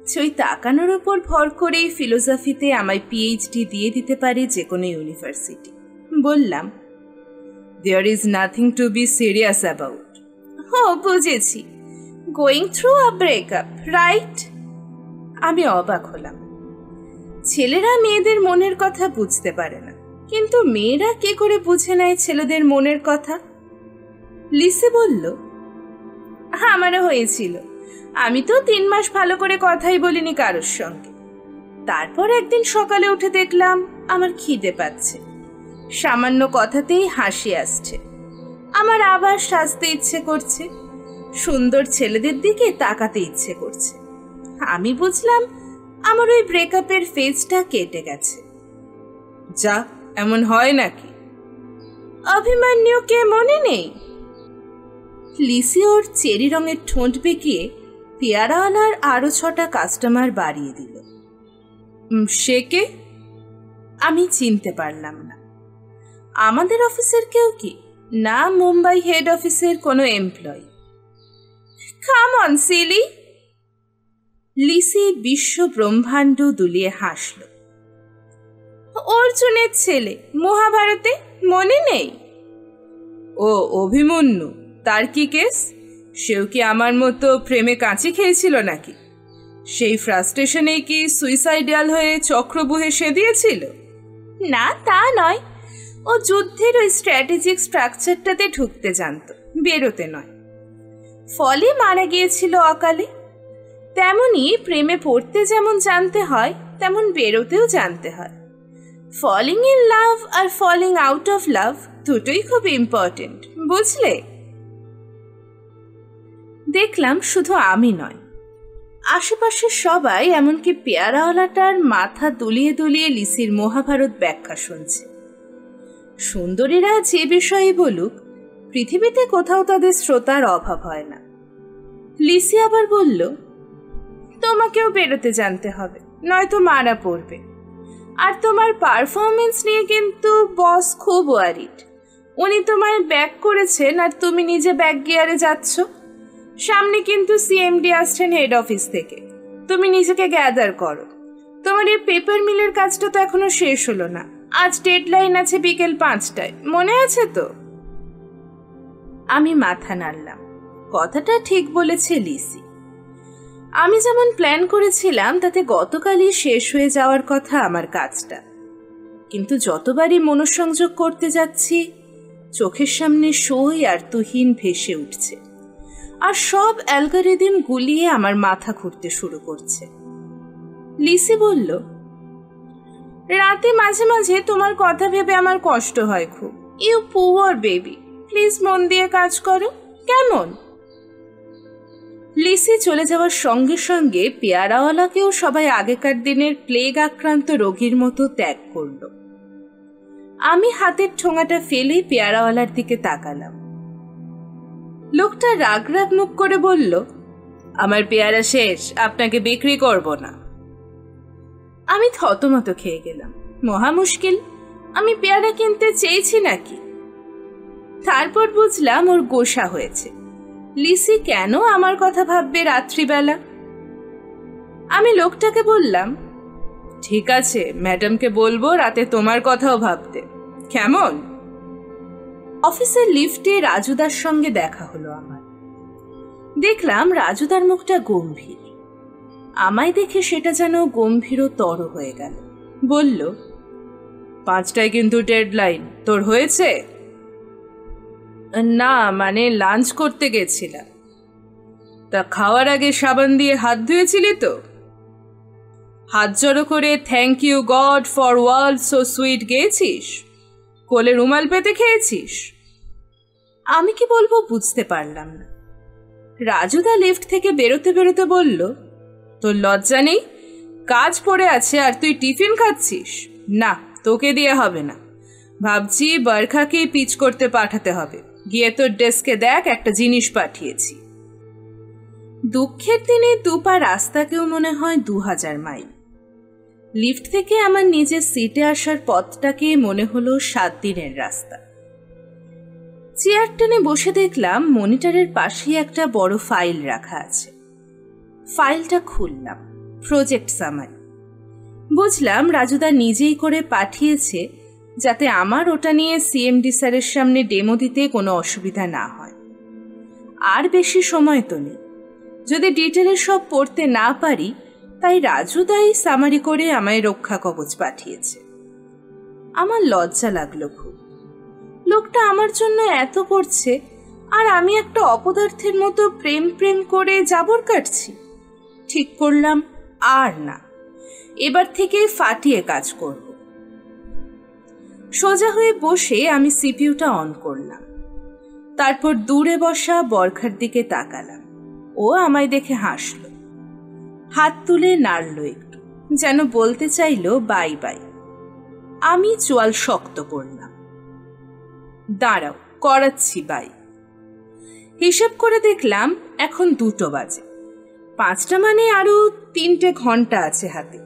যে ওই তাকানোর ওপর ভর করেই ফিলোসফিতে আমায় পিএইচডি দিয়ে দিতে পারে যে কোনো ইউনিভার্সিটি। বললাম, there is nothing to be serious about. ও বুঝেছি, going through a breakup, right? আমি অবাক হলাম। ছেলেরা মেয়েদের মনের কথা বুঝতে পারে না, কিন্তু মেয়েরা কি করে বুঝে নেয় ছেলেদের মনের কথা? লিসি বলল, আমারও হয়েছিল। আমি তো 3 মাস ভালো করে কথাই বলিনি কারোর সঙ্গে। তারপর একদিন সকালে উঠে দেখলাম আমার খিদে পাচ্ছে, সামান্য কথাতেই হাসি আসছে। আমার আবার সাজতে ইচ্ছে করছে, সুন্দর ছেলেদের দিকে তাকাতে ইচ্ছে করছে। আমি বুঝলাম আমার ওই ব্রেকআপের ফেজটা কেটে গেছে। যা, এমন হয় নাকি? অভিমন্যুকে মনে নেই? লিসি ওর চেরি রঙের ঠোঁট বেঁকিয়ে পেয়ারাওয়ালার আরো 6টা কাস্টমার বাড়িয়ে দিল। সে কে? আমি চিনতে পারলাম না। আমাদের অফিসের কেউ কি? না, মুম্বাই হেড অফিসের কোনো এমপ্লয়ি। Come on silly. লিসি বিশ্ব ব্রহ্মাণ্ড দুলিয়ে হাসল। অর্জুনের ছেলে, মহাভারতে, মনে নেই? ও অভিমন্যু, তার কি কেস? সেও কি আমার মতো প্রেমে কাঁচি খেয়েছিল নাকি? সেই ফ্রাস্ট্রেশনেই কি সুইসাইডাল হয়ে চক্রবুহে সেদিয়েছিল? না, তা নয়। ও যুদ্ধের ওই স্ট্র্যাটেজিক স্ট্রাকচারটাতে ঢুকতে জানত, বেরোতে নয়। ফলে মারা গিয়েছিল অকালে। তেমনি প্রেমে পড়তে যেমন জানতে হয়, তেমন বেরোতেও জানতে হয়। ফলিং ইন লাভ আর ফলিং আউট অফ লাভ দুটোই খুব ইম্পর্টেন্ট, বুঝলে? দেখলাম শুধু আমি নয়, আশেপাশের সবাই, এমনকি পেয়ারাওয়ালাটার মাথা দুলিয়ে দুলিয়ে লিসির মহাভারত ব্যাখ্যা শুনছে। সুন্দরীরা যে বিষয়ে বলুক, পৃথিবীতে কোথাও তাদের শ্রোতার অভাব হয় না। লিসি আবার বলল, তোমাকেও বেরোতে জানতে হবে, নয়তো মারা পড়বে। আর তোমার পারফরমেন্স নিয়ে কিন্তু বস খুব ওয়ারিড। উনি তোমায় ব্যাক করেছেন আর তুমি নিজে ব্যাক গিয়ারে যাচ্ছ। সামনে কিন্তু সিএমডি আসছেন হেড অফিস থেকে। তুমি নিজেকে গ্যাদার করো। তোমার এই পেপার মিলের কাজটা তো এখনো শেষ হলো না। আজ ডেডলাইন আছে বিকেল 5টায়, মনে আছে তো? আমি মাথা নাড়লাম। কথাটা ঠিক বলেছে লিসি। আমি যেমন প্ল্যান করেছিলাম তাতে গতকালই শেষ হয়ে যাওয়ার কথা আমার কাজটা, কিন্তু যতবারই মনোসংযোগ করতে যাচ্ছি চোখের সামনে সই আর তুহিন ভেসে উঠছে, আর সব অ্যালগরিদম গুলিয়ে আমার মাথা ঘুরতে শুরু করছে। লিসি বলল, রাতে মাঝে মাঝে তোমার কথা ভেবে আমার কষ্ট হয় খুব। ইউ পুয়ার বেবি, প্লিজ মন দিয়ে কাজ করো, কেমন? লিসি চলে যাওয়ার সঙ্গে সঙ্গে পেয়ারাওয়ালাকেও সবাই আগেকার দিনের প্লেগ আক্রান্ত রোগীর মতো ত্যাগ করল। আমি হাতের ঠোঙাটা ফেলে পেয়ারাওয়ালার দিকে তাকালাম। লোকটা রাগ রাগ মুখ করে বলল, আমার পেয়ারা শেষ, আপনাকে বিক্রি করব না। আমি থতমত খেয়ে গেলাম। মহা মুশকিল, আমি পেয়ারা কিনতে চেয়েছি নাকি? তারপর বুঝলাম ওর গোসা হয়েছে। লিসি কেন আমার কথা ভাববে রাত্রিবেলা? আমি লোকটাকে বললাম, ঠিক আছে, ম্যাডামকে বলবো রাতে তোমার কথাও ভাবতে, কেমন? অফিসের লিফটে রাজুদার সঙ্গে দেখা হলো আমার। দেখলাম রাজুদার মুখটা গম্ভীর। আমায় দেখে সেটা যেন গম্ভীরতর হয়ে গেল। বলল, 5টায় কিন্তু ডেডলাইন, তোর হয়েছে? না, মানে লাঞ্চ করতে গেছিলাম। তা খাওয়ার আগে সাবান দিয়ে হাত ধুয়েছিলি তো? হাত জড়ো করে thank you God for world so sweet গেয়েছিস? কোলে রুমাল পেতে খেয়েছিস? আমি কি বলবো বুঝতে পারলাম না। রাজুদা লিফট থেকে বেরোতে বেরোতে বলল, তোর লজ্জা নেই? কাজ পড়ে আছে আর তুই টিফিন খাচ্ছিস? না, তোকে দিয়ে হবে না। ভাবছি বরখাকে পিচ করতে পাঠাতে হবে। গিয়ে তোর ডেস্কে দেখ, একটা জিনিস পাঠিয়েছি। দুঃখের দিনে দুপা রাস্তাকেও মনে হয় 2000 মাইল। লিফট থেকে আমার নিজের সিটে আসার পথটাকে মনে হলো 7 দিনের রাস্তা। চেয়ার টেনে বসে দেখলাম মনিটরের পাশেই একটা বড় ফাইল রাখা আছে। ফাইলটা খুললাম, প্রজেক্ট সামারি। বুঝলাম রাজুদা নিজেই করে পাঠিয়েছে, যাতে আমার ওটা নিয়ে সিএমডি স্যারের সামনে ডেমো দিতে কোনো অসুবিধা না হয়। আর বেশি সময় তো নেই, যদি ডিটেলে সব পড়তে না পারি, তাই রাজুদাই সামারি করে আমায় রক্ষা কবচ পাঠিয়েছে। আমার লজ্জা লাগলো খুব। লোকটা আমার জন্য এত করছে, আর আমি একটা অপদার্থের মতো প্রেম প্রেম করে জাবর কাটছি। ঠিক করলাম আর না, এবার থেকে ফাটিয়ে কাজ করব। সোজা হয়ে বসে আমি সিপিইউটা অন করলাম। তারপর দূরে বসা বরখার দিকে তাকালাম। ও আমায় দেখে হাসল, হাত তুলে নাড়ল একটু, যেন বলতে চাইলো বাই বাই। আমি চোয়াল শক্ত করলাম। দাঁড়াও, করাচ্ছি বাই। হিসাব করে দেখলাম এখন 2টো বাজে। 5টা মানে আরো 3টে ঘন্টা আছে হাতে।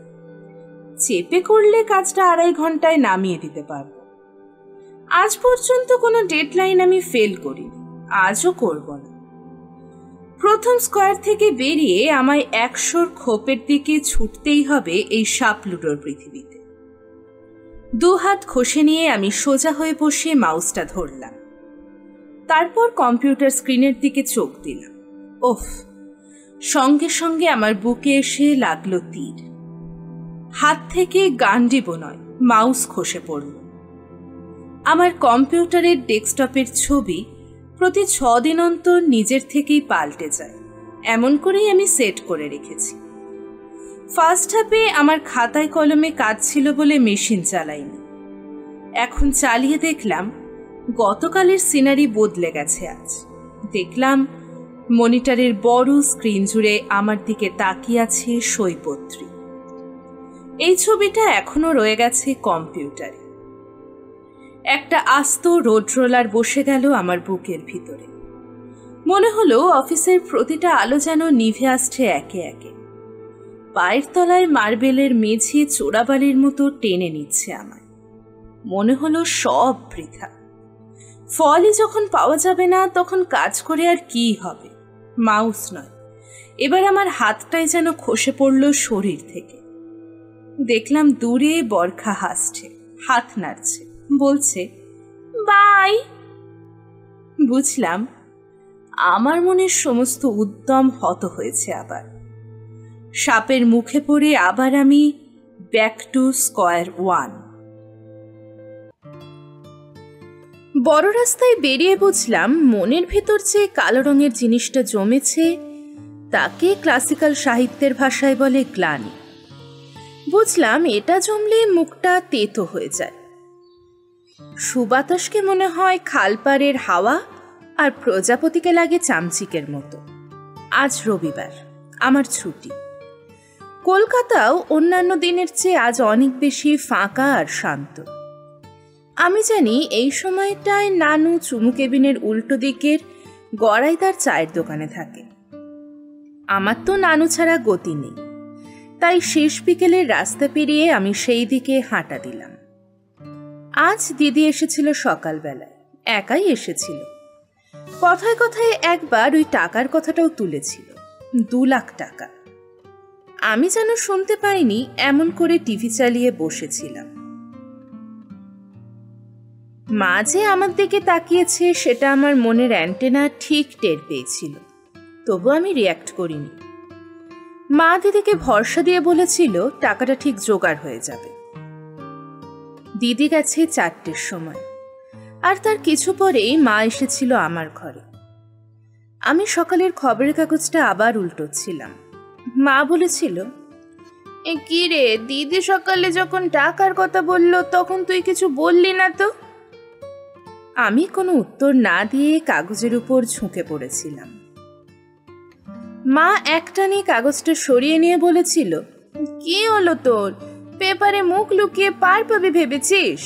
চেপে করলে কাজটা 2.5 ঘন্টায় নামিয়ে দিতে পারবো। আজ পর্যন্ত কোনো ডেডলাইন আমি ফেল করিনি, আজও করব না। প্রথম স্কোয়ার থেকে বেরিয়ে আমায় 100 খোপের দিকে ছুটতেই হবে এই সাপলুটোর পৃথিবীতে। 2 হাত খসে নিয়ে আমি সোজা হয়ে বসে মাউসটা ধরলাম। তারপর কম্পিউটার স্ক্রিনের দিকে চোখ দিলাম। ওফ! সঙ্গে সঙ্গে আমার বুকে এসে লাগলো তীর। হাত থেকে গান্ডিব নয়, মাউস খসে পড়ল। আমার কম্পিউটারের ডেস্কটপের ছবি প্রতি 6 দিন অন্তর নিজের থেকেই পাল্টে যায়, এমন করেই আমি সেট করে রেখেছি। ফার্স্ট হাফে আমার খাতায় কলমে কাজ ছিল বলে মেশিন চালাইনি। এখন চালিয়ে দেখলাম গতকালের সিনারি বদলে গেছে আজ। দেখলাম মনিটরের বড় স্ক্রিন জুড়ে আমার দিকে তাকিয়ে আছে সইপত্রী। এই ছবিটা এখনো রয়ে গেছে কম্পিউটারে। একটা আস্ত রোড রোলার বসে গেল আমার বুকের ভিতরে। মনে হলো অফিসের প্রতিটা আলো যেন নিভে আসছে একে একে। পায়ের তলায় মার্বেলের মেঝে চোরাবালির মতো টেনে নিচ্ছে আমায়। মনে হলো সব বৃথা। ফলই যখন পাওয়া যাবে না, তখন কাজ করে আর কি হবে? মাউস নয়, এবার আমার হাতটাই যেন খসে পড়ল শরীর থেকে। দেখলাম দূরে বরখা হাসছে, হাত নাড়ছে, বলছে বাই। বুঝলাম আমার মনের সমস্ত উদ্যম হত হয়েছে আবার। সাপের মুখে পড়ে আবার আমি ব্যাক টু স্কয়ার ওয়ান। বড় রাস্তায় বেরিয়ে বুঝলাম মনের ভেতর যে কালো রঙের জিনিসটা জমেছে, তাকে ক্লাসিক্যাল সাহিত্যের ভাষায় বলে গ্লানি। বুঝলাম এটা জমলে মুখটা তেতো হয়ে যায়। সুবাতাসকে মনে হয় খালপাড়ের হাওয়া, আর প্রজাপতিকে লাগে চামচিকের মতো। আজ রবিবার, আমার ছুটি। কলকাতাও অন্যান্য দিনের চেয়ে আজ অনেক বেশি ফাঁকা আর শান্ত। আমি জানি এই সময়টায় নানু চুমু কেবিনের উল্টো দিকের গড়াইদার চায়ের দোকানে থাকে। আমার তো নানু ছাড়া গতি নেই, তাই শেষ বিকেলের রাস্তা পেরিয়ে আমি সেই দিকে হাঁটা দিলাম। আজ দিদি এসেছিল সকালবেলায়, একাই এসেছিল। কথায় কথায় একবার ওই টাকার কথাটাও তুলেছিল, 2 লাখ টাকা। আমি যেন শুনতে পাইনি, এমন করে টিভি চালিয়ে বসেছিলাম। মা যে আমার দিকে তাকিয়েছে সেটা আমার মনের অ্যান্টেনা ঠিক টের পেয়েছিল, তবু আমি রিয়্যাক্ট করিনি। মা দিদিকে ভরসা দিয়ে বলেছিল টাকাটা ঠিক জোগাড় হয়ে যাবে। দিদি গেছে 4টের সময়, আর তার কিছু পরেই মা এসেছিল আমার ঘরে। আমি সকালের খবরের কাগজটা আবার উল্টোচ্ছিলাম। মা বলেছিল, এ কি রে, দিদি সকালে যখন টাকার কথা বলল তখন তুই কিছু বললি না তো? আমি কোনো উত্তর না দিয়ে কাগজের উপর ঝুঁকে পড়েছিলাম। মা একটানে কাগজটা সরিয়ে নিয়ে বলেছিল, কি হলো তোর? পেপারে মুখ লুকিয়ে পার পাবি ভেবেছিস?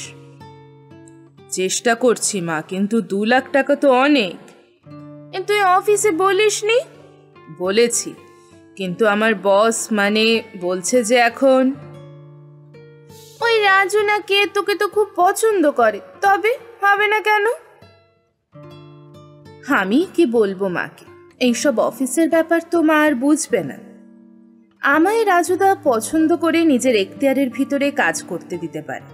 চেষ্টা করছি মা, কিন্তু 2 লাখ টাকা তো অনেক। তুই অফিসে বলিসনি? বলেছি, কিন্তু আমার বস বলছে যে এখন ওই রাজু না কে তোকে তো খুব পছন্দ করে, তবে হবে না কেন? আমি কি বলবো মাকে, এইসব অফিসের ব্যাপার তো মা আর বুঝবে না। আমায় রাজুদা পছন্দ করে নিজের এখতিয়ারের ভিতরে কাজ করতে দিতে পারে,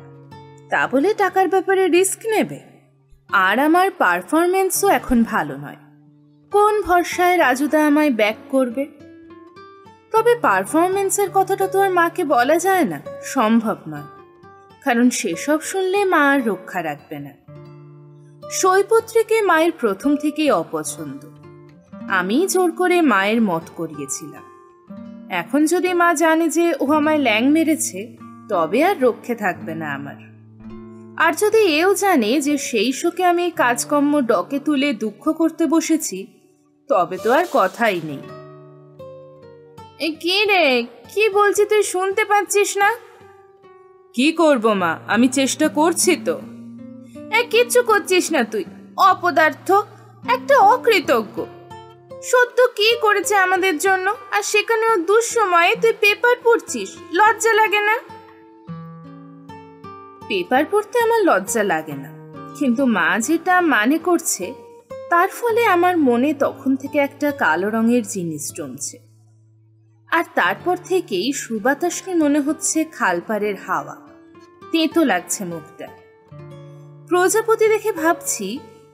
তা বলে টাকার ব্যাপারে রিস্ক নেবে? আর আমার পারফরমেন্সও এখন ভালো নয়, কোন ভরসায় রাজুদা আমায় ব্যাক করবে? তবে পারফরমেন্সের কথাটা তো আর মাকে বলা যায় না, সম্ভব নয়, কারণ সেসব শুনলে মা আর রক্ষা রাখবে না। সইপত্রীকে মায়ের প্রথম থেকেই অপছন্দ, আমি জোর করে মায়ের মত করিয়েছিলাম। এখন যদি মা জানে যে ও আমায় ল্যাং মেরেছে, তবে আর রক্ষে থাকবে না আমার। আর যদি এও জানে যে সেই শোকে আমি কাজকর্ম ডকে তুলে দুঃখ করতে বসেছি, তবে তো আর কথাই নেই। কি রে, কি বলছি তুই শুনতে পাচ্ছিস না? কি করব মা, আমি চেষ্টা করছি তো। কিচ্ছু করছিস না তুই, অপদার্থ, একটা অকৃতজ্ঞ। সত্য কি করেছে আমাদের জন্য, আর সেখানেও দুঃসময়ে তুই পেপার পড়ছিস, লজ্জা লাগে না? পেপার পড়তে আমার লজ্জা লাগে না, কিন্তু মা যেটা মানে করছে তার ফলে আমার মনে তখন থেকে একটা কালো রঙের জিনিস জমছে। আর তারপর থেকেই সুবাতাসকে মনে হচ্ছে খালপাড়ের হাওয়া, তেতো লাগছে মুখটা। প্রজাপতি দেখে ভাবছি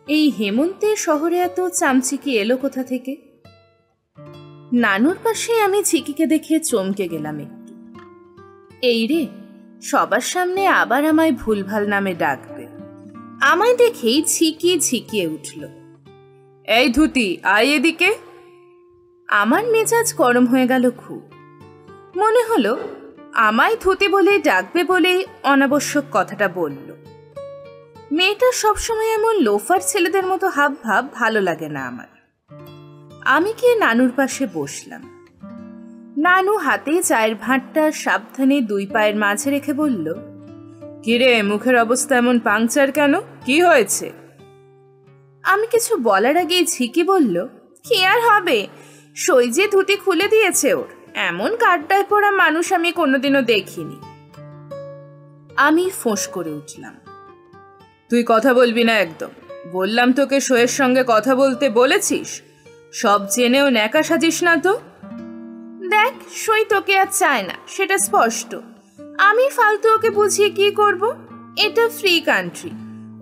এই হেমন্তে শহরে এত চামচিকি এলো কোথা থেকে। নানুর পাশে আমি ঝিকিকে দেখে চমকে গেলাম একটু। এই রে, সবার সামনে আবার আমায় ভুলভাল নামে ডাকবে। আমায় দেখেই ঝিকিয়ে ঝিকিয়ে উঠল। এই ধুতি, আয় এদিকে। আমার মেজাজ গরম হয়ে গেল খুব। মনে হলো আমায় ধুতি বলে ডাকবে বলেই অনাবশ্যক কথাটা বলল। মেয়েটা সবসময় এমন লোফার ছেলেদের মতো হাব ভাব ভালো লাগে না আমার। আমি গিয়ে নানুর পাশে বসলাম। নানু হাতে চায়ের ভাঁটটা সাবধানে দুই পায়ের মাঝে রেখে বলল, কিরে, মুখের অবস্থা এমন পাংচার কেন, কি হয়েছে? আমি কিছু বলার আগেই ঝিকি বলল, কি আর হবে, সই যে ধুতি খুলে দিয়েছে ওর, এমন গাড্ডায় পড়া মানুষ আমি কোনোদিনও দেখিনি। আমি ফোঁস করে উঠলাম, তুই কথা বলবি না একদম, বললাম তোকে সইয়ের সঙ্গে কথা বলতে বলেছিস, সব জেনেও ন্যাকা সাজিস না তো। দেখ, সই তোকে আর চায় না, সেটা স্পষ্ট। আমি ফালতু ওকে বুঝিয়ে কি করব? এটা ফ্রি কান্ট্রি,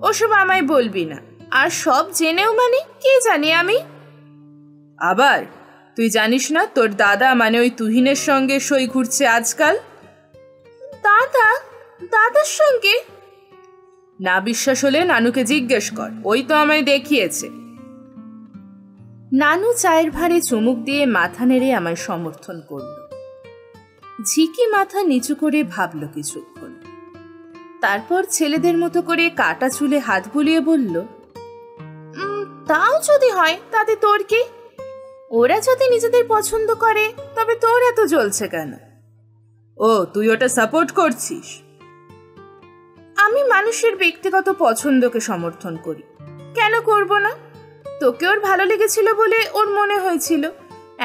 ওসব আমায় বলবি না। আর সব জেনেও মানে কি জানি আমি? আবার তুই জানিস না তোর দাদা মানে ওই তুহিনের সঙ্গে সই ঘুরছে আজকাল? দাদা? দাদার সঙ্গে? না বিশ্বাস হলে নানুকে জিজ্ঞেস কর, ওই তো আমায় দেখিয়েছে। নানু চায়ের ভারে চুমুক দিয়ে মাথা নেড়ে আমায় সমর্থন করল। ঝিকি মাথা নিচু করে ভাবল কিছুক্ষণ, তারপর ছেলেদের মতো করে কাটা চুলে হাত বুলিয়ে বলল, তাও যদি হয় তাতে তোর কি? ওরা যদি নিজেদের পছন্দ করে তবে তোর এত জ্বলছে কেন? ও, তুই ওটা সাপোর্ট করছিস? আমি মানুষের ব্যক্তিগত পছন্দকে সমর্থন করি, কেন করব না? তোকে ওর ভালো লেগেছিল বলে ওর মনে হয়েছিল,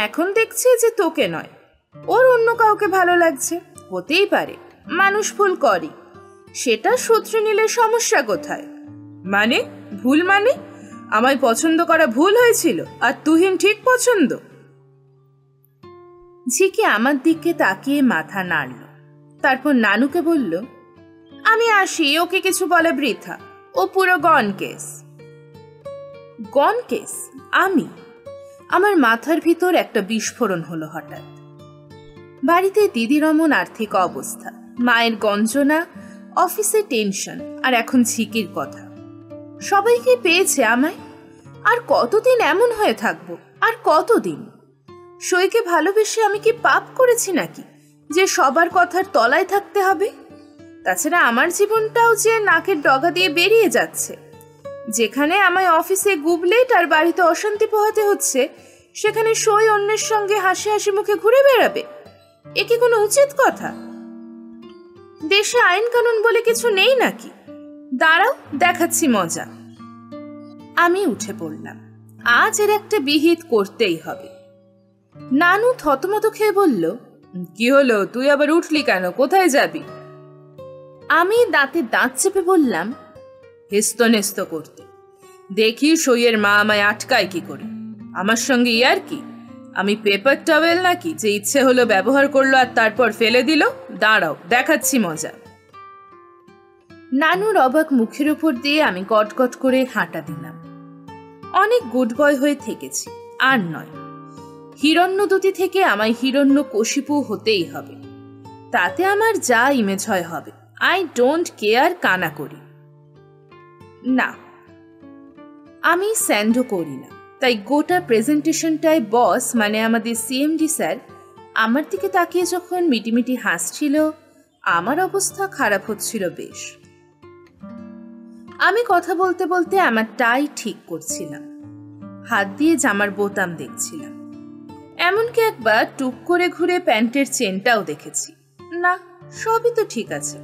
এখন দেখছি যে তোকে নয়, ওর অন্য কাউকে ভালো লাগছে। হতেই পারে, মানুষ ভুল করে, সেটা শুধরে নিলে সমস্যা কোথায়? মানে ভুল মানে? আমায় পছন্দ করা ভুল হয়েছিল আর তুহিন ঠিক পছন্দ? ঝিকি আমার দিকে তাকিয়ে মাথা নাড়ল, তারপর নানুকে বলল, আমি আসি, ওকে কিছু বলে বৃথা, ও পুরো গন কেস। গন কেস? আমি? আমার মাথার ভিতর একটা বিস্ফোরণ হলো হঠাৎ। বাড়িতে দিদির অমন আর্থিক অবস্থা, মায়ের গঞ্জনা, অফিসে টেনশন, আর এখন ঝিকির কথা। সবাইকে পেয়েছে আমায়। আর কতদিন এমন হয়ে থাকবো? আর কতদিন? সইকে ভালোবেসে আমি কি পাপ করেছি নাকি যে সবার কথার তলায় থাকতে হবে? তাছাড়া আমার জীবনটাও যে নাকের ডগা দিয়ে বেরিয়ে যাচ্ছে। যেখানে আমায় অফিসে গুবলেট আর বাড়িতে অশান্তি পোহাতে হচ্ছে, সেখানে সই অন্যের সঙ্গে হাসি হাসি মুখে ঘুরে বেড়াবে? এ কি কোনো উচিত কথা? দেশে আইন কানুন বলে কিছু নেই নাকি? দাঁড়াও, দেখাচ্ছি মজা। আমি উঠে পড়লাম, আজ এর একটা বিহিত করতেই হবে। নানু থতমত খেয়ে বলল, কি হলো, তুই আবার উঠলি কেন, কোথায় যাবি? আমি দাঁতে দাঁত চেপে বললাম, হেস্ত নেস্ত করতে। দেখি সইয়ের মা আমায় আটকায় কি করে। আমার সঙ্গে ইয়ার কি? আমি পেপার টাওয়েল নাকি যে ইচ্ছে হলো ব্যবহার করলো আর তারপর ফেলে দিল? দাঁড়াও, দেখাচ্ছি মজা। নানুর অবাক মুখের উপর দিয়ে আমি গটগট করে হাঁটা দিলাম। অনেক গুড বয় হয়ে থেকেছি, আর নয়। হিরণ্যদূতি থেকে আমায় হিরণ্যকশিপু হতেই হবে। তাতে আমার যা ইমেজ হয় হবে। আই ডোন্ট কেয়ার কানা করি না। আমি স্যান্ডও করি না, তাই গোটা প্রেজেন্টেশনটায় বস মানে আমাদের সিএমডি স্যার আমার দিকে তাকিয়ে যখন মিটিমিটি হাসছিল, আমার অবস্থা খারাপ হচ্ছিল বেশ। আমি কথা বলতে বলতে আমার টাই ঠিক করছিলাম, হাত দিয়ে জামার বোতাম দেখছিলাম, এমনকি একবার টুক করে ঘুরে প্যান্টের চেনটাও দেখেছি। না, সবই তো ঠিক আছে।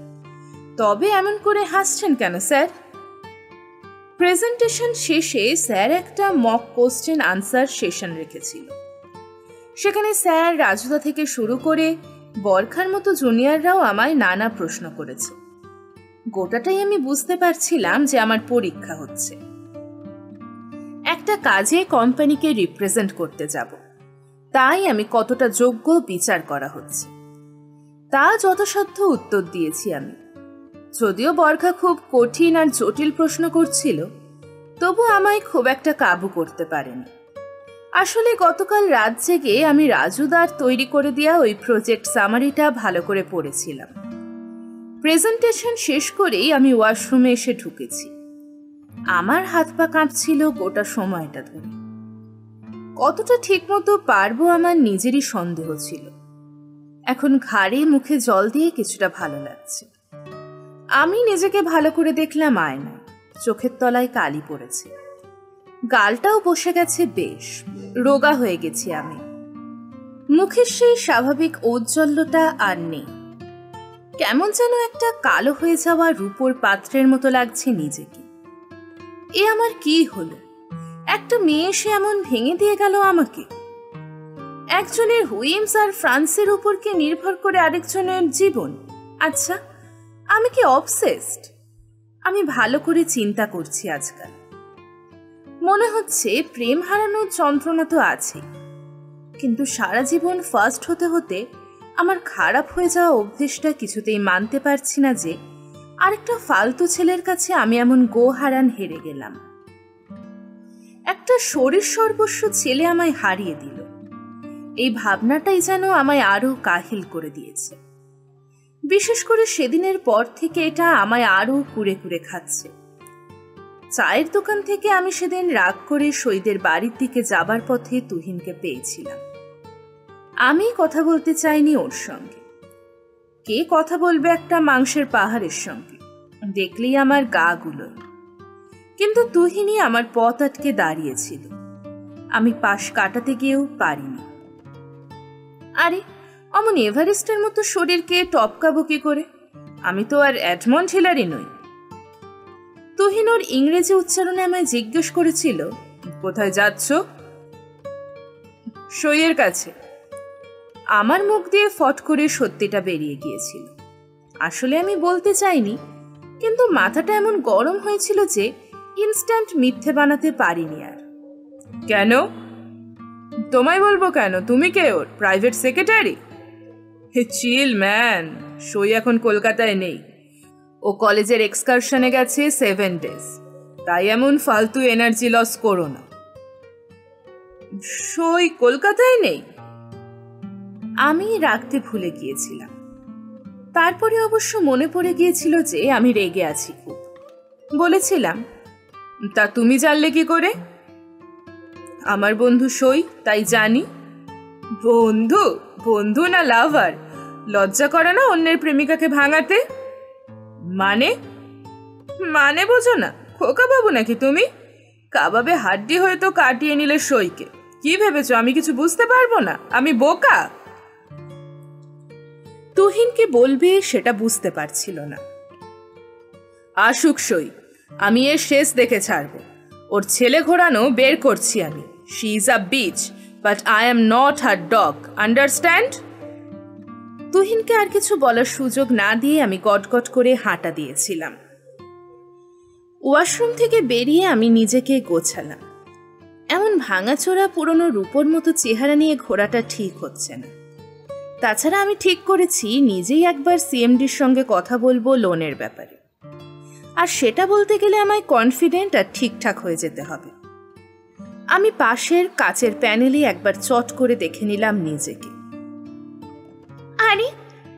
তবে এমন করে হাসছেন কেন স্যার? প্রেজেন্টেশন শেষে স্যার একটা মক কোশ্চেন আনসার সেশন রেখেছিল। সেখানে স্যার, রাজুদা থেকে শুরু করে বরখার মতো জুনিয়ররাও আমায় নানা প্রশ্ন করেছে। গোটাটাই আমি বুঝতে পারছিলাম যে আমার পরীক্ষা হচ্ছে। একটা কাজে কোম্পানিকে রিপ্রেজেন্ট করতে যাব, তাই আমি কতটা যোগ্য বিচার করা হচ্ছে। তা যথাসাধ্য উত্তর দিয়েছি আমি। যদিও বরখা খুব কঠিন আর জটিল প্রশ্ন করছিল, তবু আমায় খুব একটা কাবু করতে পারেনি। আসলে গতকাল রাত জেগে আমি রাজুদার তৈরি করে দেওয়া ওই প্রজেক্ট সামারিটা ভালো করে পড়েছিলাম। প্রেজেন্টেশন শেষ করেই আমি ওয়াশরুমে এসে ঢুকেছি। আমার হাত পা কাঁপছিল গোটা সময়টা ধরে। কতটা ঠিকমতো পারবো আমার নিজেরই সন্দেহ ছিল। এখন ঘাড়ে মুখে জল দিয়ে কিছুটা ভালো লাগছে। আমি নিজেকে ভালো করে দেখলাম আয়নায়। চোখের তলায় কালি পড়েছে, গালটাও বসে গেছে বেশ, রোগা হয়ে গেছি আমি। মুখের সেই স্বাভাবিক ঔজ্জ্বল্যটা আর নেই। কেমন যেন একটা কালো হয়ে যাওয়া রূপোর পাত্রের মতো লাগছে নিজেকে। এ আমার কি হলো? একটা মেয়ে এসে এমন ভেঙে দিয়ে গেল আমাকে। একজনের হুইমস আর ফ্রান্সের উপর কি নির্ভর করে আরেকজনের জীবন? আচ্ছা, আমি কি অবসেসড? আমি ভালো করে চিন্তা করছি আজকাল। মনে হচ্ছে প্রেম হারানোর যন্ত্রণা তো আছে, কিন্তু সারা জীবন ফার্স্ট হতে হতে আমার খারাপ হয়ে যাওয়া অভ্যেসটা কিছুতেই মানতে পারছি না যে আরেকটা ফালতু ছেলের কাছে আমি এমন গো হারান হেরে গেলাম। একটা শরীর সর্বস্ব ছেলে আমায় হারিয়ে দিল। এই ভাবনাটাই যেন আমায় আরো কাহিল করে দিয়েছে। বিশেষ করে সেদিনের পর থেকে এটা আমায় আরো কুড়ে কুড়ে খাচ্ছে। চায়ের দোকান থেকে আমি সেদিন রাগ করে সইদের বাড়ির দিকে যাবার পথে তুহিনকে পেয়েছিলাম। আমি কথা বলতে চাইনি ওর সঙ্গে। কে কথা বলবে একটা মাংসের পাহাড়ের সঙ্গে? দেখলেই আমার গা গুলোয়। কিন্তু তুহিনই আমার পথ আটকে দাঁড়িয়েছিল। আমি পাশ কাটাতে গিয়েও পারিনি। আরে, অমন এভারেস্টের মতো শরীরকে টপকাবো কি করে? আমি তো আর এডমন্ড হিলারি নই। তুহিন ওর ইংরেজি উচ্চারণে আমায় জিজ্ঞেস করেছিল, কোথায় যাচ্ছ? সইয়ের কাছে। আমার মুখ দিয়ে ফট করে সত্যিটা বেরিয়ে গিয়েছিল। আসলে আমি বলতে চাইনি, কিন্তু মাথাটা এমন গরম হয়েছিল যে ইনস্ট্যান্ট মিথ্যে বানাতে পারিনি আর। কেন? তোমায় বলবো কেন? তুমি কে ওর প্রাইভেট সেক্রেটারি? হে চিল ম্যান, সই এখন কলকাতায় নেই। ও কলেজের এক্সকারশনে গেছে 7 days। তাই এমন ফালতু এনার্জি লস করো না। সই কলকাতায় নেই? আমি রাখতে ভুলে গিয়েছিলাম। তারপরে অবশ্য মনে পড়ে গিয়েছিল যে আমি রেগে আছি খুব। বলেছিলাম, তা তুমি জানলে কি করে? আমার বন্ধু সই, তাই জানি। বন্ধু? বন্ধু না লাভার? লজ্জা করে না অন্যের প্রেমিকাকে ভাঙাতে? মানে? মানে বোঝো না? খোকা বাবু নাকি তুমি? কাবাবে হাড্ডি হয়ে তো কাটিয়ে নিলে সইকে। কি ভেবেছো আমি কিছু বুঝতে পারবো না? আমি বোকা? তুহিনকে বলবে সেটা বুঝতে পারছিল না। আসুক সই, আমি এর শেষ দেখে ছাড়বো। ওর ছেলে ঘোরানো বের করছি আমি। She is a bitch, but I am not her dog, understand? তুহিনকে আর কিছু বলার সুযোগ না দিয়ে আমি গটগট করে হাঁটা দিয়েছিলাম। ওয়াশরুম থেকে বেরিয়ে আমি নিজেকে গোছালাম। এমন ভাঙাচোরা পুরনো রূপোর মতো চেহারা নিয়ে ঘোরাটা ঠিক হচ্ছে না। তাছাড়া আমি ঠিক করেছি নিজেই একবার সিএমডির সঙ্গে কথা বলবো লোনের ব্যাপারে। আর সেটা বলতে গেলে আমায় কনফিডেন্ট আর ঠিকঠাক হয়ে যেতে হবে। আমি পাশের কাচের প্যানেলে একবার চট করে দেখে নিলাম নিজেকে। আরে,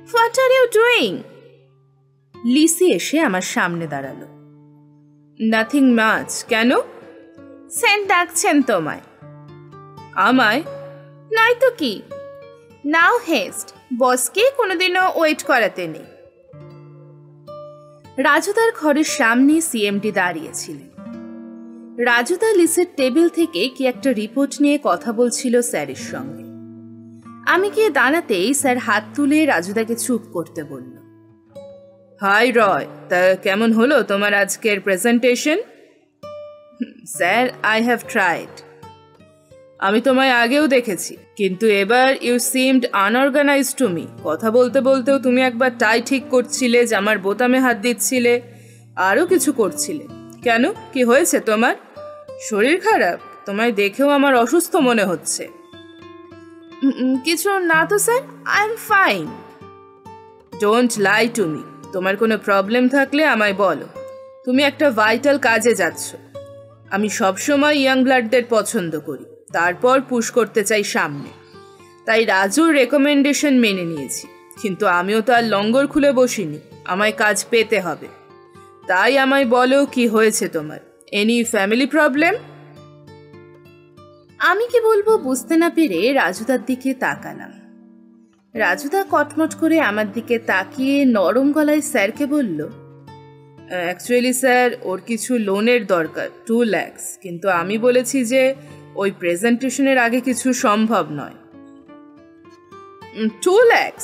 হোয়াট আর ইউ ডুইং? লিসি এসে আমার সামনে দাঁড়ালো। Nothing much. কেন? স্যার ডাকছেন তোমায়। আমায়? নয়তো কি। নাও হেস্ট, বসকে কোনোদিনও ওয়েট করাতে নেই। রাজুদার ঘরের সামনে সিএমডি দাঁড়িয়েছিলেন। রাজুদা লিসের টেবিল থেকে কি একটা রিপোর্ট নিয়ে কথা বলছিল স্যারের সঙ্গে। আমি গিয়ে দাঁড়াতেই স্যার হাত তুলে রাজুদাকে চুপ করতে বলল। হাই রয়, তা কেমন হলো তোমার আজকের presentation? Sir, I have tried. আমি তোমায় আগেও দেখেছি, কিন্তু এবার you seemed unorganised to me. কথা বলতে বলতেও তুমি একবার টাই ঠিক করছিলে, জামার বোতামে হাত দিচ্ছিলে, আরও কিছু করছিলে। কেন, কি হয়েছে তোমার? শরীর খারাপ? তোমায় দেখেও আমার অসুস্থ মনে হচ্ছে। কিছু না তো sir, I am fine. Don't lie to me. তোমার কোনো প্রবলেম থাকলে আমায় বলো। তুমি একটা ভাইটাল কাজে যাচ্ছ। আমি সবসময় ইয়াং ব্লাডদের পছন্দ করি, তারপর পুশ করতে চাই সামনে। তাই রাজুর রেকমেন্ডেশন মেনে নিয়েছি, কিন্তু আমিও তো আর লঙ্গর খুলে বসিনি। আমায় কাজ পেতে হবে। তাই আমায় বলো, কি হয়েছে তোমার? Any family problem? আমি কি বলবো বুঝতে না পেরে রাজুদার দিকে তাকালাম। রাজুদা কটমট করে আমার দিকে তাকিয়ে নরম গলায় স্যারকে বলল, অ্যাকচুয়ালি স্যার, ওর কিছু লোনের দরকার, 2 লাখ। কিন্তু আমি বলেছি যে ওই প্রেজেন্টেশনের আগে কিছু সম্ভব নয়। 2 লাখ?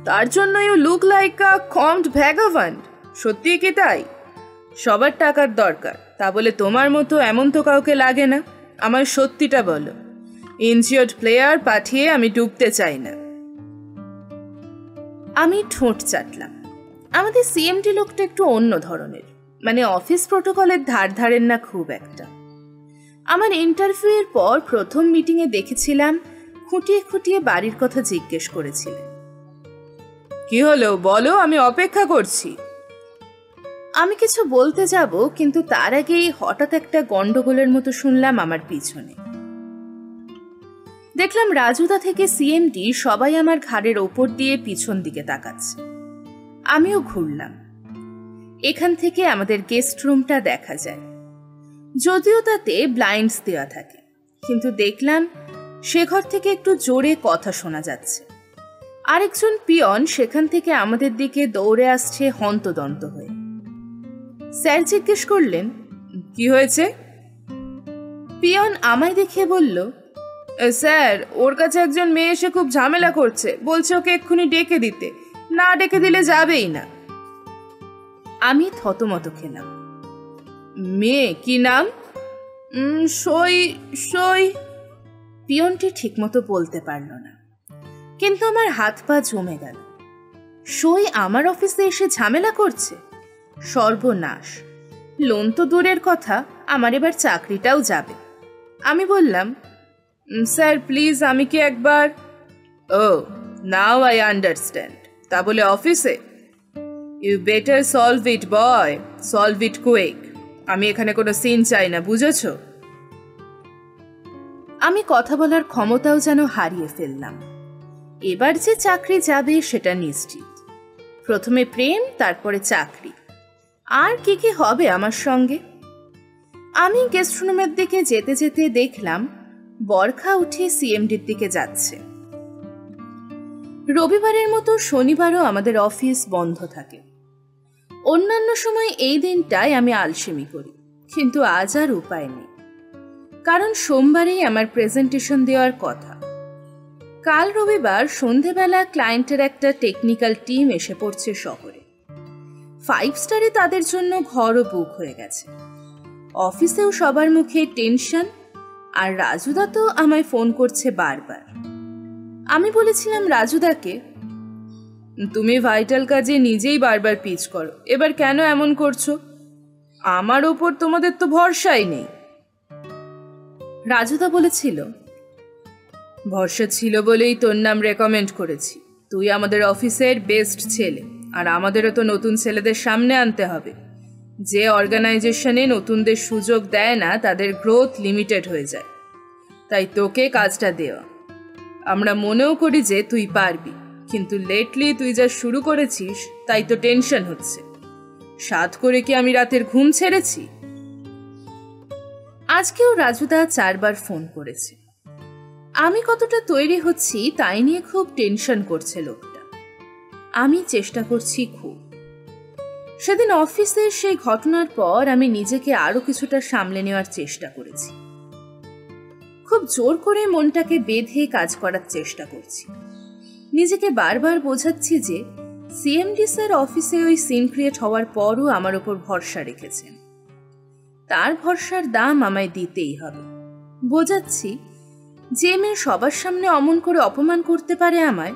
তার জন্য you look like a combed vagabond. সত্যি কি তাই? সবার টাকার দরকার, তা বলে তোমার মতো এমন তো কাউকে লাগে না। আমার সত্যিটা বলো। ইনজিওর্ড প্লেয়ার পাঠিয়ে আমি ডুবতে চাই না। আমি ঠোঁট চাটলাম। আমাদের সিএমডি লোকটা একটু অন্য ধরনের, মানে অফিস প্রোটোকলের ধার ধারেন না খুব একটা। আমার ইন্টারভিউয়ের পর প্রথম মিটিংয়ে দেখেছিলাম খুঁটিয়ে খুঁটিয়ে বাড়ির কথা জিজ্ঞেস করেছিলেন। কি হলো বলো, আমি অপেক্ষা করছি। আমি কিছু বলতে যাব, কিন্তু তার আগেই হঠাৎ একটা গন্ডগোলের মতো শুনলাম আমার পিছনে। দেখলাম রাজুদা থেকে সিএমডি সবাই আমার ঘাড়ের ওপর দিয়ে পিছন দিকে তাকাচ্ছে। আমিও ঘুরলাম। এখান থেকে আমাদের গেস্ট রুমটা দেখা যায়, যদিও তাতে ব্লাইন্ডস দেওয়া থাকে, কিন্তু দেখলাম সে ঘর থেকে একটু জোরে কথা শোনা যাচ্ছে। আরেকজন পিয়ন সেখান থেকে আমাদের দিকে দৌড়ে আসছে হন্তদন্ত হয়ে। স্যার জিজ্ঞেস করলেন, কি হয়েছে? পিয়ন আমায় দেখে বলল, স্যার, ওর কাছে একজন মেয়ে এসে খুব ঝামেলা করছে, বলছে ওকে এক্ষুনি ডেকে দিতে, না ডেকে দিলে যাবেই না। আমি থতমত খেলাম। মেয়ে কি নাম? সই সই। পিয়নটি ঠিকমতো বলতে পারল না, কিন্তু আমার হাত পা জমে গেল। সই আমার অফিসে এসে ঝামেলা করছে? সর্বনাশ! লোন তো দূরের কথা, আমার এবার চাকরিটাও যাবে। আমি বললাম, স্যার প্লিজ, আমি কি একবার... ও, নাও আই আন্ডারস্ট্যান্ড। তা বলে অফিসে? You better solve it boy, solve it quick. আমি এখানে কোনো সিন চাই না, বুঝেছ? আমি কথা বলার ক্ষমতাও যেন হারিয়ে ফেললাম। এবার যে চাকরি যাবে সেটা নিশ্চিত। প্রথমে প্রেম, তারপরে চাকরি, আর কি কি হবে আমার সঙ্গে। আমি গেস্ট রুমের দিকে যেতে যেতে দেখলাম বরখা উঠে সিএমডির দিকে যাচ্ছে। রবিবারের মতো শনিবারও আমাদের অফিস বন্ধ থাকে। অন্যান্য সময় এই দিনটায় আমি আলসেমি করি, কিন্তু আজ আর উপায় নেই, কারণ সোমবারেই আমার প্রেজেন্টেশন দেওয়ার কথা। কাল রবিবার সন্ধেবেলা ক্লায়েন্টের একটা টেকনিক্যাল টিম এসে পড়ছে শহরে। 5 স্টারে তাদের জন্য ঘরও বুক হয়ে গেছে। অফিসেও সবার মুখে টেনশন, আর রাজুদা তো আমায় ফোন করছে বারবার। আমি বলেছিলাম রাজুদাকে, তুমি ভাইটাল কাজে নিজেই বারবার পিচ করো, এবার কেন এমন করছো? আমার ওপর তোমাদের তো ভরসাই নেই। রাজুদা বলেছিল, ভরসা ছিল বলেই তোর নাম রেকমেন্ড করেছি। তুই আমাদের অফিসের বেস্ট ছেলে, আর আমাদেরও তো নতুন ছেলেদের সামনে আনতে হবে। যে অর্গানাইজেশনে নতুনদের সুযোগ দেয় না তাদের গ্রোথ লিমিটেড হয়ে যায়। তাই তোকে কাজটা দেওয়া। আমরা মনেও করি যে তুই পারবি, কিন্তু লেটলি তুই যা শুরু করেছিস তাই তো টেনশন হচ্ছে। সাধ করে কি আমি রাতের ঘুম ছেড়েছি? আজকেও রাজুদা 4 বার ফোন করেছে। আমি কতটা তৈরি হচ্ছি তাই নিয়ে খুব টেনশন করছে লোকটা। আমি চেষ্টা করছি খুব। সেদিন অফিসের সেই ঘটনার পর আমি নিজেকে আরো কিছুটা সামলে নেওয়ার চেষ্টা করেছি। খুব জোর করে মনটাকে বেঁধে কাজ করার চেষ্টা করছি। নিজেকে বারবার বোঝাচ্ছি যে সিএমডি স্যার অফিসে ওই সিন ক্রিয়েট হওয়ার পরও আমার উপর ভরসা রেখেছেন। তার ভরসার দাম আমায় দিতেই হবে। বোঝাচ্ছি যে মেয়ে সবার সামনে অমন করে অপমান করতে পারে আমায়,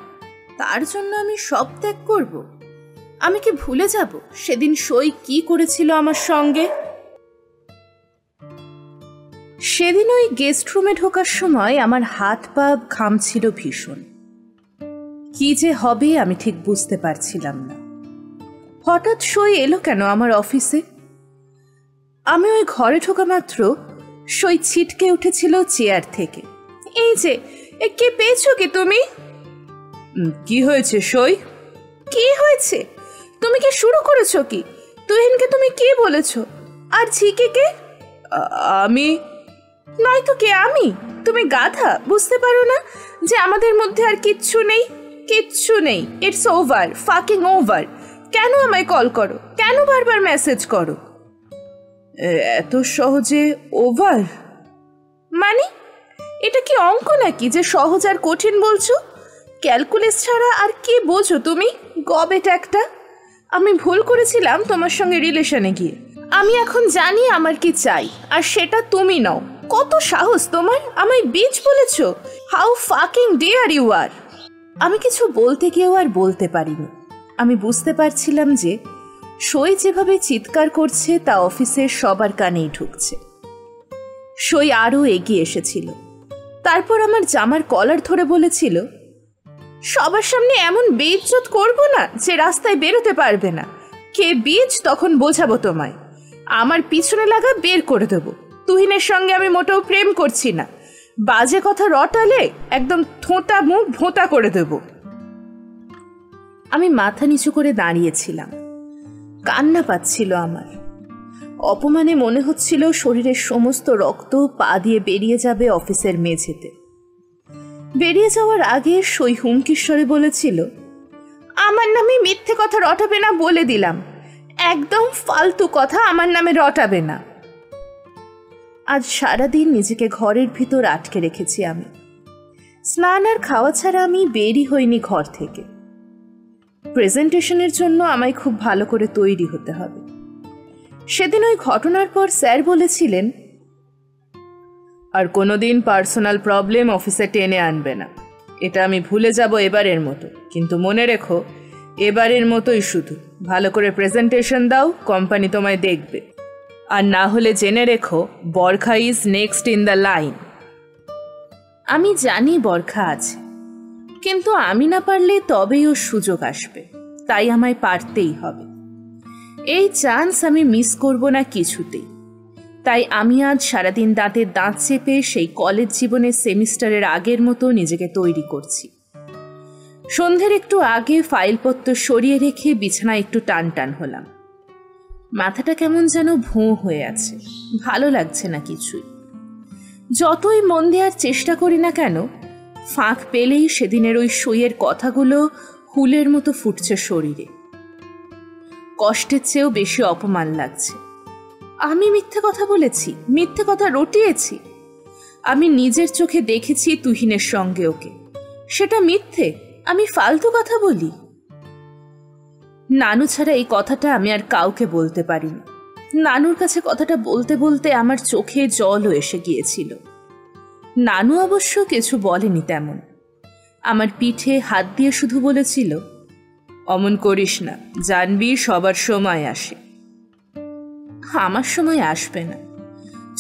তার জন্য আমি সব ত্যাগ করব? আমি কি ভুলে যাব সেদিন সই কি করেছিল আমার সঙ্গে? সেদিন ওই গেস্ট রুমে ঢোকার সময় আমার হাত পা ঘামছিল ভীষণ। কি যে হবে আমি ঠিক বুঝতে পারছিলাম না। হঠাৎ সই এলো কেন আমার অফিসে? আমি ওই ঘরে ঢোকা মাত্র সই ছিটকে উঠেছিল চেয়ার থেকে। এই যে, কে পেয়েছো কি তুমি? কি হয়েছে সই? কি হয়েছে? তুমি কি শুরু করেছো কি? তুহিনকে তুমি কি বলেছো? আর ঝিকে কে? আমি নয়তো কে আমি? তুমি গাধা, বুঝতে পারো না যে আমাদের মধ্যে আর কিচ্ছু নেই? কিচ্ছু নেই। It's over, fucking over. কেন আমায় কল করো? কেন বারবার মেসেজ করো? এত সহজে ওভার মানে? এটা কি অঙ্ক নাকি যে সহজ আর কঠিন বলছো? ক্যালকুলেস ছাড়া আর কি বোঝো তুমি? গবেট একটা। আমি ভুল করেছিলাম তোমার সঙ্গে রিলেশনে গিয়ে। আমি এখন জানি আমার কি চাই, আর সেটা তুমি নাও। কত সাহস তোমার আমায় বিচ বলেছো? হাউ ফাকিং ডেয়ার ইউ আর! আমি কিছু বলতে গিয়েও আর বলতে পারিনি। আমি বুঝতে পারছিলাম যে সই যেভাবে চিৎকার করছে তা অফিসের সবার কানেই ঢুকছে। সই আরও এগিয়ে এসেছিল। তারপর আমার জামার কলার ধরে বলেছিল, সবার সামনে এমন বেইজ্জত করবো না যে রাস্তায় বেরোতে পারবে না। কে বীজ তখন বোঝাবো তোমায়। আমার পিছনে লাগা বের করে দেবো। তুহিনের সঙ্গে আমি মোটেও প্রেম করছি না। বাজে কথা রটালে একদম থোঁতা মুখ ভোঁতা করে দেব। আমি মাথা নিচু করে দাঁড়িয়েছিলাম। কান্না পাচ্ছিল আমার। অপমানে মনে হচ্ছিল শরীরের সমস্ত রক্ত পা দিয়ে বেরিয়ে যাবে অফিসের মেঝেতে। বেরিয়ে যাওয়ার আগে সই হুমকির বলেছিল, আমার নামে মিথ্যে কথা রটাবে না বলে দিলাম। একদম ফালতু কথা আমার নামে রটাবে না। আজ সারাদিন নিজেকে ঘরের ভিতর আটকে রেখেছি আমি। স্নান আর খাওয়া ছাড়া আমি বেরই হইনি ঘর থেকে। প্রেজেন্টেশনের জন্য আমায় খুব ভালো করে তৈরি হতে হবে। সেদিন ওই ঘটনার পর স্যার বলেছিলেন, আর কোনোদিন পার্সোনাল প্রবলেম অফিসে টেনে আনবে না। এটা আমি ভুলে যাব এবারের মতো, কিন্তু মনে রেখো এবারের মতোই শুধু ভালো করে প্রেজেন্টেশন দাও, কোম্পানি তোমায় দেখবে। আর না হলে জেনে রেখো Barkha is next in the line. আমি জানি বরখা আছে, কিন্তু আমি না পারলে তবেই ওর সুযোগ আসবে। তাই আমায় পারতেই হবে। এই চান্স আমি মিস করব না কিছুতেই। তাই আমি আজ সারাদিন দাঁতে দাঁত চেপে সেই কলেজ জীবনের সেমিস্টারের আগের মতো নিজেকে তৈরি করছি। সন্ধ্যের একটু আগে ফাইলপত্র সরিয়ে রেখে বিছানায় একটু টান টান হলাম। মাথাটা কেমন যেন ভোঁ হয়ে আছে, ভালো লাগছে না কিছুই। যতই মন দেওয়ার চেষ্টা করি না কেন, ফাঁক পেলেই সেদিনের ওই সইয়ের কথাগুলো হুলের মতো ফুটছে শরীরে। কষ্টের চেয়েও বেশি অপমান লাগছে। আমি মিথ্যে কথা বলেছি, মিথ্যে কথা রটিয়েছি। আমি নিজের চোখে দেখেছি তুহিনের সঙ্গে ওকে। সেটা মিথ্যে? আমি ফালতু কথা বলি? নানু ছাড়া এই কথাটা আমি আর কাউকে বলতে পারিনি। নানুর কাছে কথাটা বলতে বলতে আমার চোখে জলও এসে গিয়েছিল। নানু অবশ্য কিছু বলেনি তেমন। আমার পিঠে হাত দিয়ে শুধু বলেছিল, অমন করিস না, জানবি সবার সময় আসে। আমার সময় আসবে না।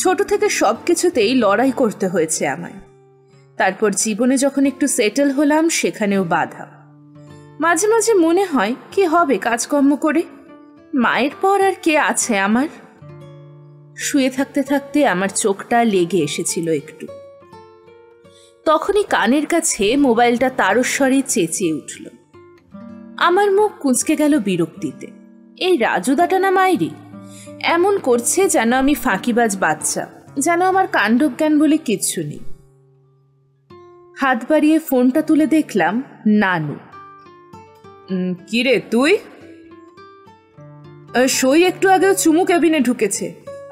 ছোট থেকে সব কিছুতেই লড়াই করতে হয়েছে আমায়। তারপর জীবনে যখন একটু সেটেল হলাম, সেখানেও বাধা। মাঝে মাঝে মনে হয় কি হবে কাজকর্ম করে, মায়ের পর আর কে আছে আমার। শুয়ে থাকতে থাকতে আমার চোখটা লেগে এসেছিল একটু। তখনই কানের কাছে মোবাইলটা তারস্বরে চেঁচিয়ে উঠল। আমার মুখ কুঁচকে গেল বিরক্তিতে। এই রাজুদাটা না মায়েরই, এমন করছে যেন আমি ফাঁকিবাজ বাচ্চা, যেন আমার কাণ্ডজ্ঞান বলে কিচ্ছু নেই। হাত বাড়িয়ে ফোনটা তুলে দেখলাম নানু। কিরে তুই? সই একটু আগেও চুমু কেবিনে ঢুকেছে।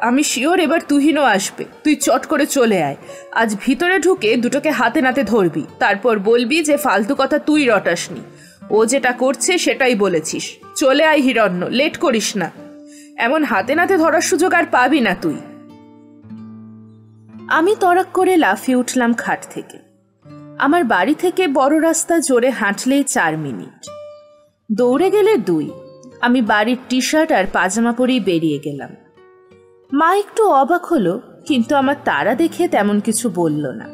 আমি শিওর এবার তুহিনও আসবে। তুই চট করে চলে আয়। আজ ভিতরে ঢুকে দুটোকে হাতে নাতে ধরবি, তারপর বলবি যে ফালতু কথা তুই রটাসনি, ও যেটা করছে সেটাই বলেছিস। চলে আয় হিরণ্য, লেট করিস না। এমন হাতে নাতে ধরার সুযোগ আর পাবি না তুই। আমি তড়াক করে লাফিয়ে উঠলাম খাট থেকে। আমার বাড়ি থেকে বড় রাস্তা জোরে হাঁটলেই 4 মিনিট, দৌড়ে গেলে 2। আমি বাড়ির টি শার্ট আর পাজামা পরেই বেরিয়ে গেলাম। মা একটু অবাক হলো, কিন্তু আমার তাড়া দেখে তেমন কিছু বলল না।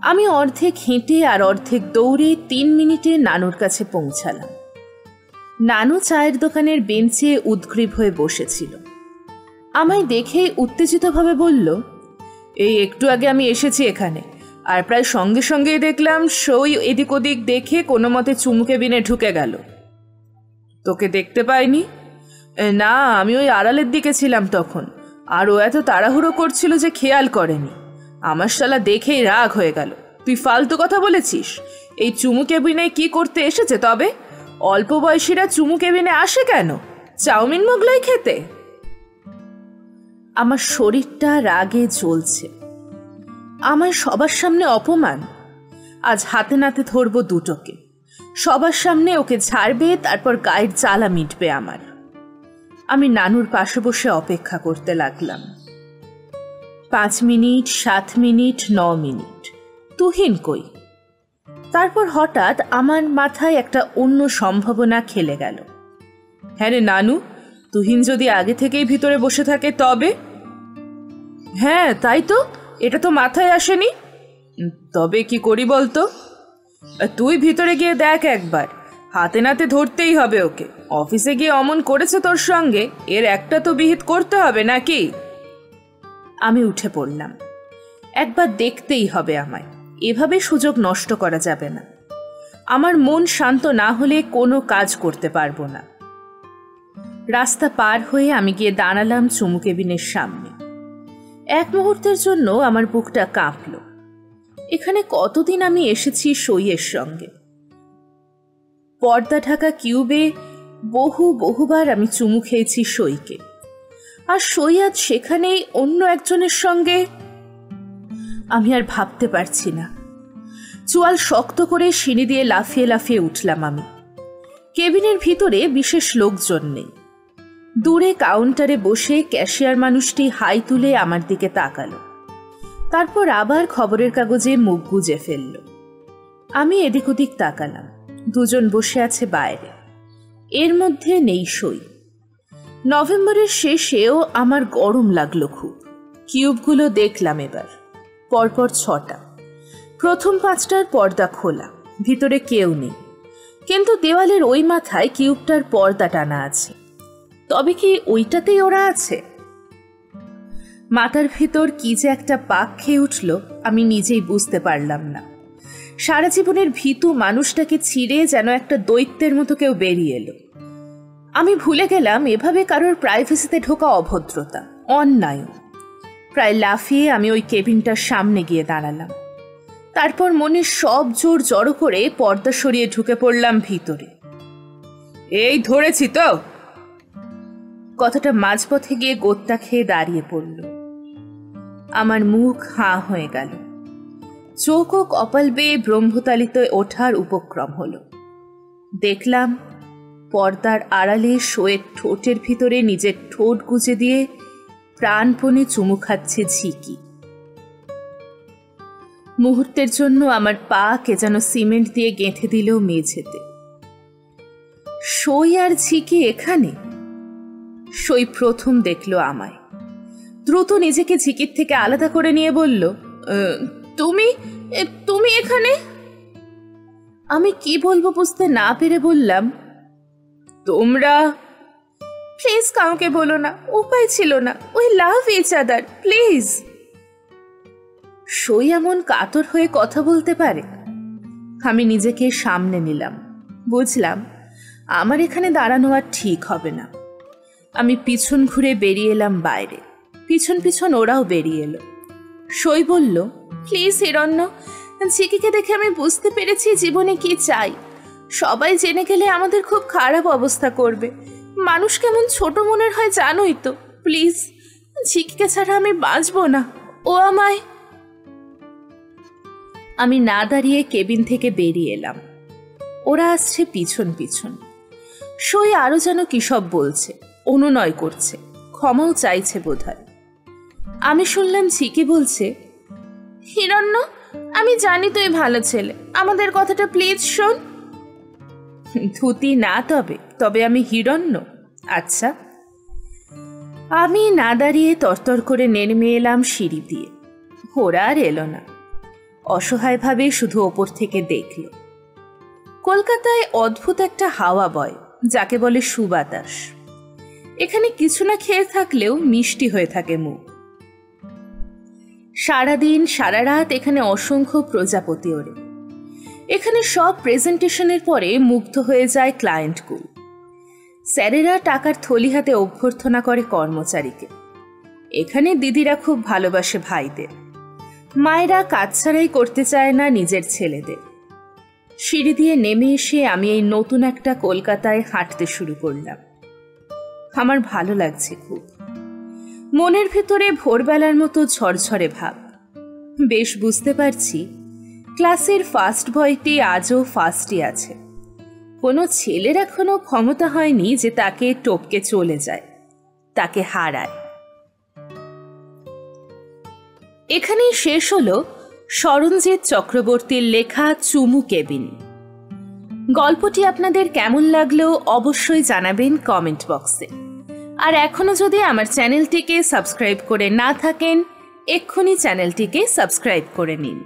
আমি অর্ধেক হেঁটে আর অর্ধেক দৌড়ে 3 মিনিটে নানুর কাছে পৌঁছালাম। নানু চায়ের দোকানের বেঞ্চে উদ্গ্রীব হয়ে বসেছিল। আমায় দেখেই উত্তেজিতভাবে বলল, এই একটু আগে আমি এসেছি এখানে, আর প্রায় সঙ্গে সঙ্গেই দেখলাম সই এদিক ওদিক দেখে কোনো মতে চুমু কেবিনে ঢুকে গেল। তোকে দেখতে পাইনি? না, আমি ওই আড়ালের দিকে ছিলাম তখন, আর ও এত তাড়াহুড়ো করছিল যে খেয়াল করেনি। আমার শালা দেখেই রাগ হয়ে গেল। তুই ফালতু কথা বলেছিস। এই চুমু কেবিনে কি করতে এসেছে তবে? অল্প বয়সীরা চুমু কেবিনে আসে কেন? চাউমিন মোগলাই খেতে? আমার শরীরটা রাগে জ্বলছে। আমায় সবার সামনে অপমান। আজ হাতে নাতে ধরবো দুটোকে, সবার সামনে ওকে ছাড়বে, তারপর গায়ের জ্বালা মিটবে আমার। আমি নানুর পাশে বসে অপেক্ষা করতে লাগলাম। 5 মিনিট, 7 মিনিট, 9 মিনিট, তুহিন কই? তারপর হঠাৎ আমার মাথায় একটা অন্য সম্ভাবনা খেলে গেল। হ্যাঁ রে নানু, তুহিন যদি আগে থেকেই ভিতরে বসে থাকে তবে? হ্যাঁ তাই তো, এটা তো মাথায় আসেনি। তবে কি করি বলতো? তুই ভিতরে গিয়ে দেখ একবার, হাতে নাতে ধরতেই হবে ওকে। অফিসে গিয়ে অমন করেছে তোর সঙ্গে, এর একটা তো বিহিত করতে হবে নাকি? আমি উঠে পড়লাম। একবার দেখতেই হবে আমায়, এভাবে সুযোগ নষ্ট করা যাবে না। আমার মন শান্ত না হলে কোনো কাজ করতে পারবো না। রাস্তা পার হয়ে আমি গিয়ে দাঁড়ালাম চুমু কেবিনের সামনে। এক মুহূর্তের জন্য আমার বুকটা কাঁপল। এখানে কতদিন আমি এসেছি সইয়ের সঙ্গে। পর্দা ঢাকা কিউবে বহুবার আমি চুমু খেয়েছি সইকে, আর সই আজ সেখানেই অন্য একজনের সঙ্গে। আমি আর ভাবতে পারছি না। চোয়াল শক্ত করে সিঁড়ি দিয়ে লাফিয়ে লাফিয়ে উঠলাম আমি। কেবিনের ভিতরে বিশেষ লোকজন নেই। দূরে কাউন্টারে বসে ক্যাশিয়ার মানুষটি হাই তুলে আমার দিকে তাকালো, তারপর আবার খবরের কাগজে মুখ গুজে ফেলল। আমি এদিক ওদিক তাকালাম। 2 জন বসে আছে বাইরে, এর মধ্যে নেই সই। নভেম্বরের শেষেও আমার গরম লাগলো খুব। কিউবগুলো দেখলাম এবার, পরপর 6টা। প্রথম 5টার পর্দা খোলা, ভিতরে কেউ নেই, কিন্তু দেওয়ালের ওই মাথায় কিউবটার পর্দা টানা আছে। তবে কি ওইটাতেই ওরা আছে? মাথার ভিতর কি যে একটা পাক খেয়ে উঠল, আমি নিজেই বুঝতে পারলাম না। সারা জীবনের ভীতু মানুষটাকে ছিঁড়ে যেন একটা দৈত্যের মতো কেউ বেরিয়ে এলো। আমি ভুলে গেলাম এভাবে কারোর প্রাইভেসিতে ঢোকা অভদ্রতা, অন্যায়। প্রায় লাফিয়ে আমি ওই কেবিনটার সামনে গিয়ে দাঁড়ালাম। তারপর মনের সব জোর জড়ো করে পর্দা সরিয়ে ঢুকে পড়লাম ভিতরে। এই ধরেছি তো। কথাটা মাঝপথে গিয়ে গোত্তা খেয়ে দাঁড়িয়ে পড়ল। আমার মুখ হাঁ হয়ে গেল। চোখ ও কপাল বেয়ে ব্রহ্মতালিতে ওঠার উপক্রম হলো। দেখলাম পর্দার আড়ালে শোয়ের ঠোঁটের ভিতরে নিজের ঠোঁট গুজে দিয়ে প্রাণপণে চুমু খাচ্ছে ঝিকি। মুহূর্তের জন্য আমার পা কে যেন সিমেন্ট দিয়ে গেঁথে দিলেও মেঝেতে। সই আর ঝিকি এখানে? সই প্রথম দেখলো আমায়। দ্রুত নিজেকে ঝিকির থেকে আলাদা করে নিয়ে বলল, তুমি তুমি এখানে? আমি কি বলবো বুঝতে না পেরে বললাম, তোমরা। প্লিজ কাউকে বলো না, উপায় ছিল না। We love each other, please. সই এমন কাতর হয়ে কথা বলতে পারে? আমি নিজেকে সামনে নিলাম। বুঝলাম আমার এখানে দাঁড়ানো আর ঠিক হবে না। আমি পিছন ঘুরে বেরিয়ে এলাম বাইরে। পিছন পিছন ওরাও বেরিয়ে এলো। সই বলল, প্লিজ হিরণ্য, ঝিকিকে দেখে আমি বুঝতে পেরেছি জীবনে কি চাই। সবাই জেনে গেলে আমাদের খুব খারাপ অবস্থা করবে। মানুষ কেমন ছোট মনের হয় জানোই তো। প্লিজ, ঝিকিকে ছাড়া আমি বাঁচবো না। ও আমায়। আমি না দাঁড়িয়ে কেবিন থেকে বেরিয়ে এলাম। ওরা আসছে পিছন পিছন। সই আরো যেন কি সব বলছে, অনুনয় করছে, ক্ষমাও চাইছে বোধহয়। আমি শুনলাম ঝিকি বলছে, হিরণ্য, আমি জানি তুই ভালো ছেলে, আমাদের কথাটা প্লিজ শোন। ধুতি না, তবে আমি হিরণ্য? আচ্ছা। আমি না দাঁড়িয়ে তরতর করে নেমে এলাম সিঁড়ি দিয়ে। ওরা আর এলো না। অসহায়ভাবে শুধু ওপর থেকে দেখল। কলকাতায় অদ্ভুত একটা হাওয়া বয়, যাকে বলে সুবাতাস। এখানে কিছু না খেয়ে থাকলেও মিষ্টি হয়ে থাকে মুখ। সারাদিন সারা রাত এখানে অসংখ্য প্রজাপতি ওড়ে। এখানে সব প্রেজেন্টেশনের পরে মুগ্ধ হয়ে যায় ক্লায়েন্টগুলো। স্যারেরা টাকার থলি হাতে অভ্যর্থনা করে কর্মচারীকে। এখানে দিদিরা খুব ভালোবাসে ভাইদের। মায়েরা কাজ ছাড়াই করতে চায় না নিজের ছেলেদের। সিঁড়ি দিয়ে নেমে এসে আমি এই নতুন একটা কলকাতায় হাঁটতে শুরু করলাম। আমার ভালো লাগছে খুব। মনের ভেতরে ভোরবেলার মতো ঝরঝরে ভাব। বেশ বুঝতে পারছি ক্লাসের ফার্স্ট বয়টি আজও ফার্স্টই আছে। কোনো ছেলের এখনো ক্ষমতা হয়নি যে তাকে টপকে চলে যায়, তাকে হারায়। এখানেই শেষ হলো সরঞ্জিৎ চক্রবর্তীর লেখা চুমু কেবিন। গল্পটি আপনাদের কেমন লাগলো অবশ্যই জানাবেন কমেন্ট বক্সে। আর এখনো যদি আমার চ্যানেলটিকে সাবস্ক্রাইব করে না থাকেন, এক্ষুনি চ্যানেলটিকে সাবস্ক্রাইব করে নিন।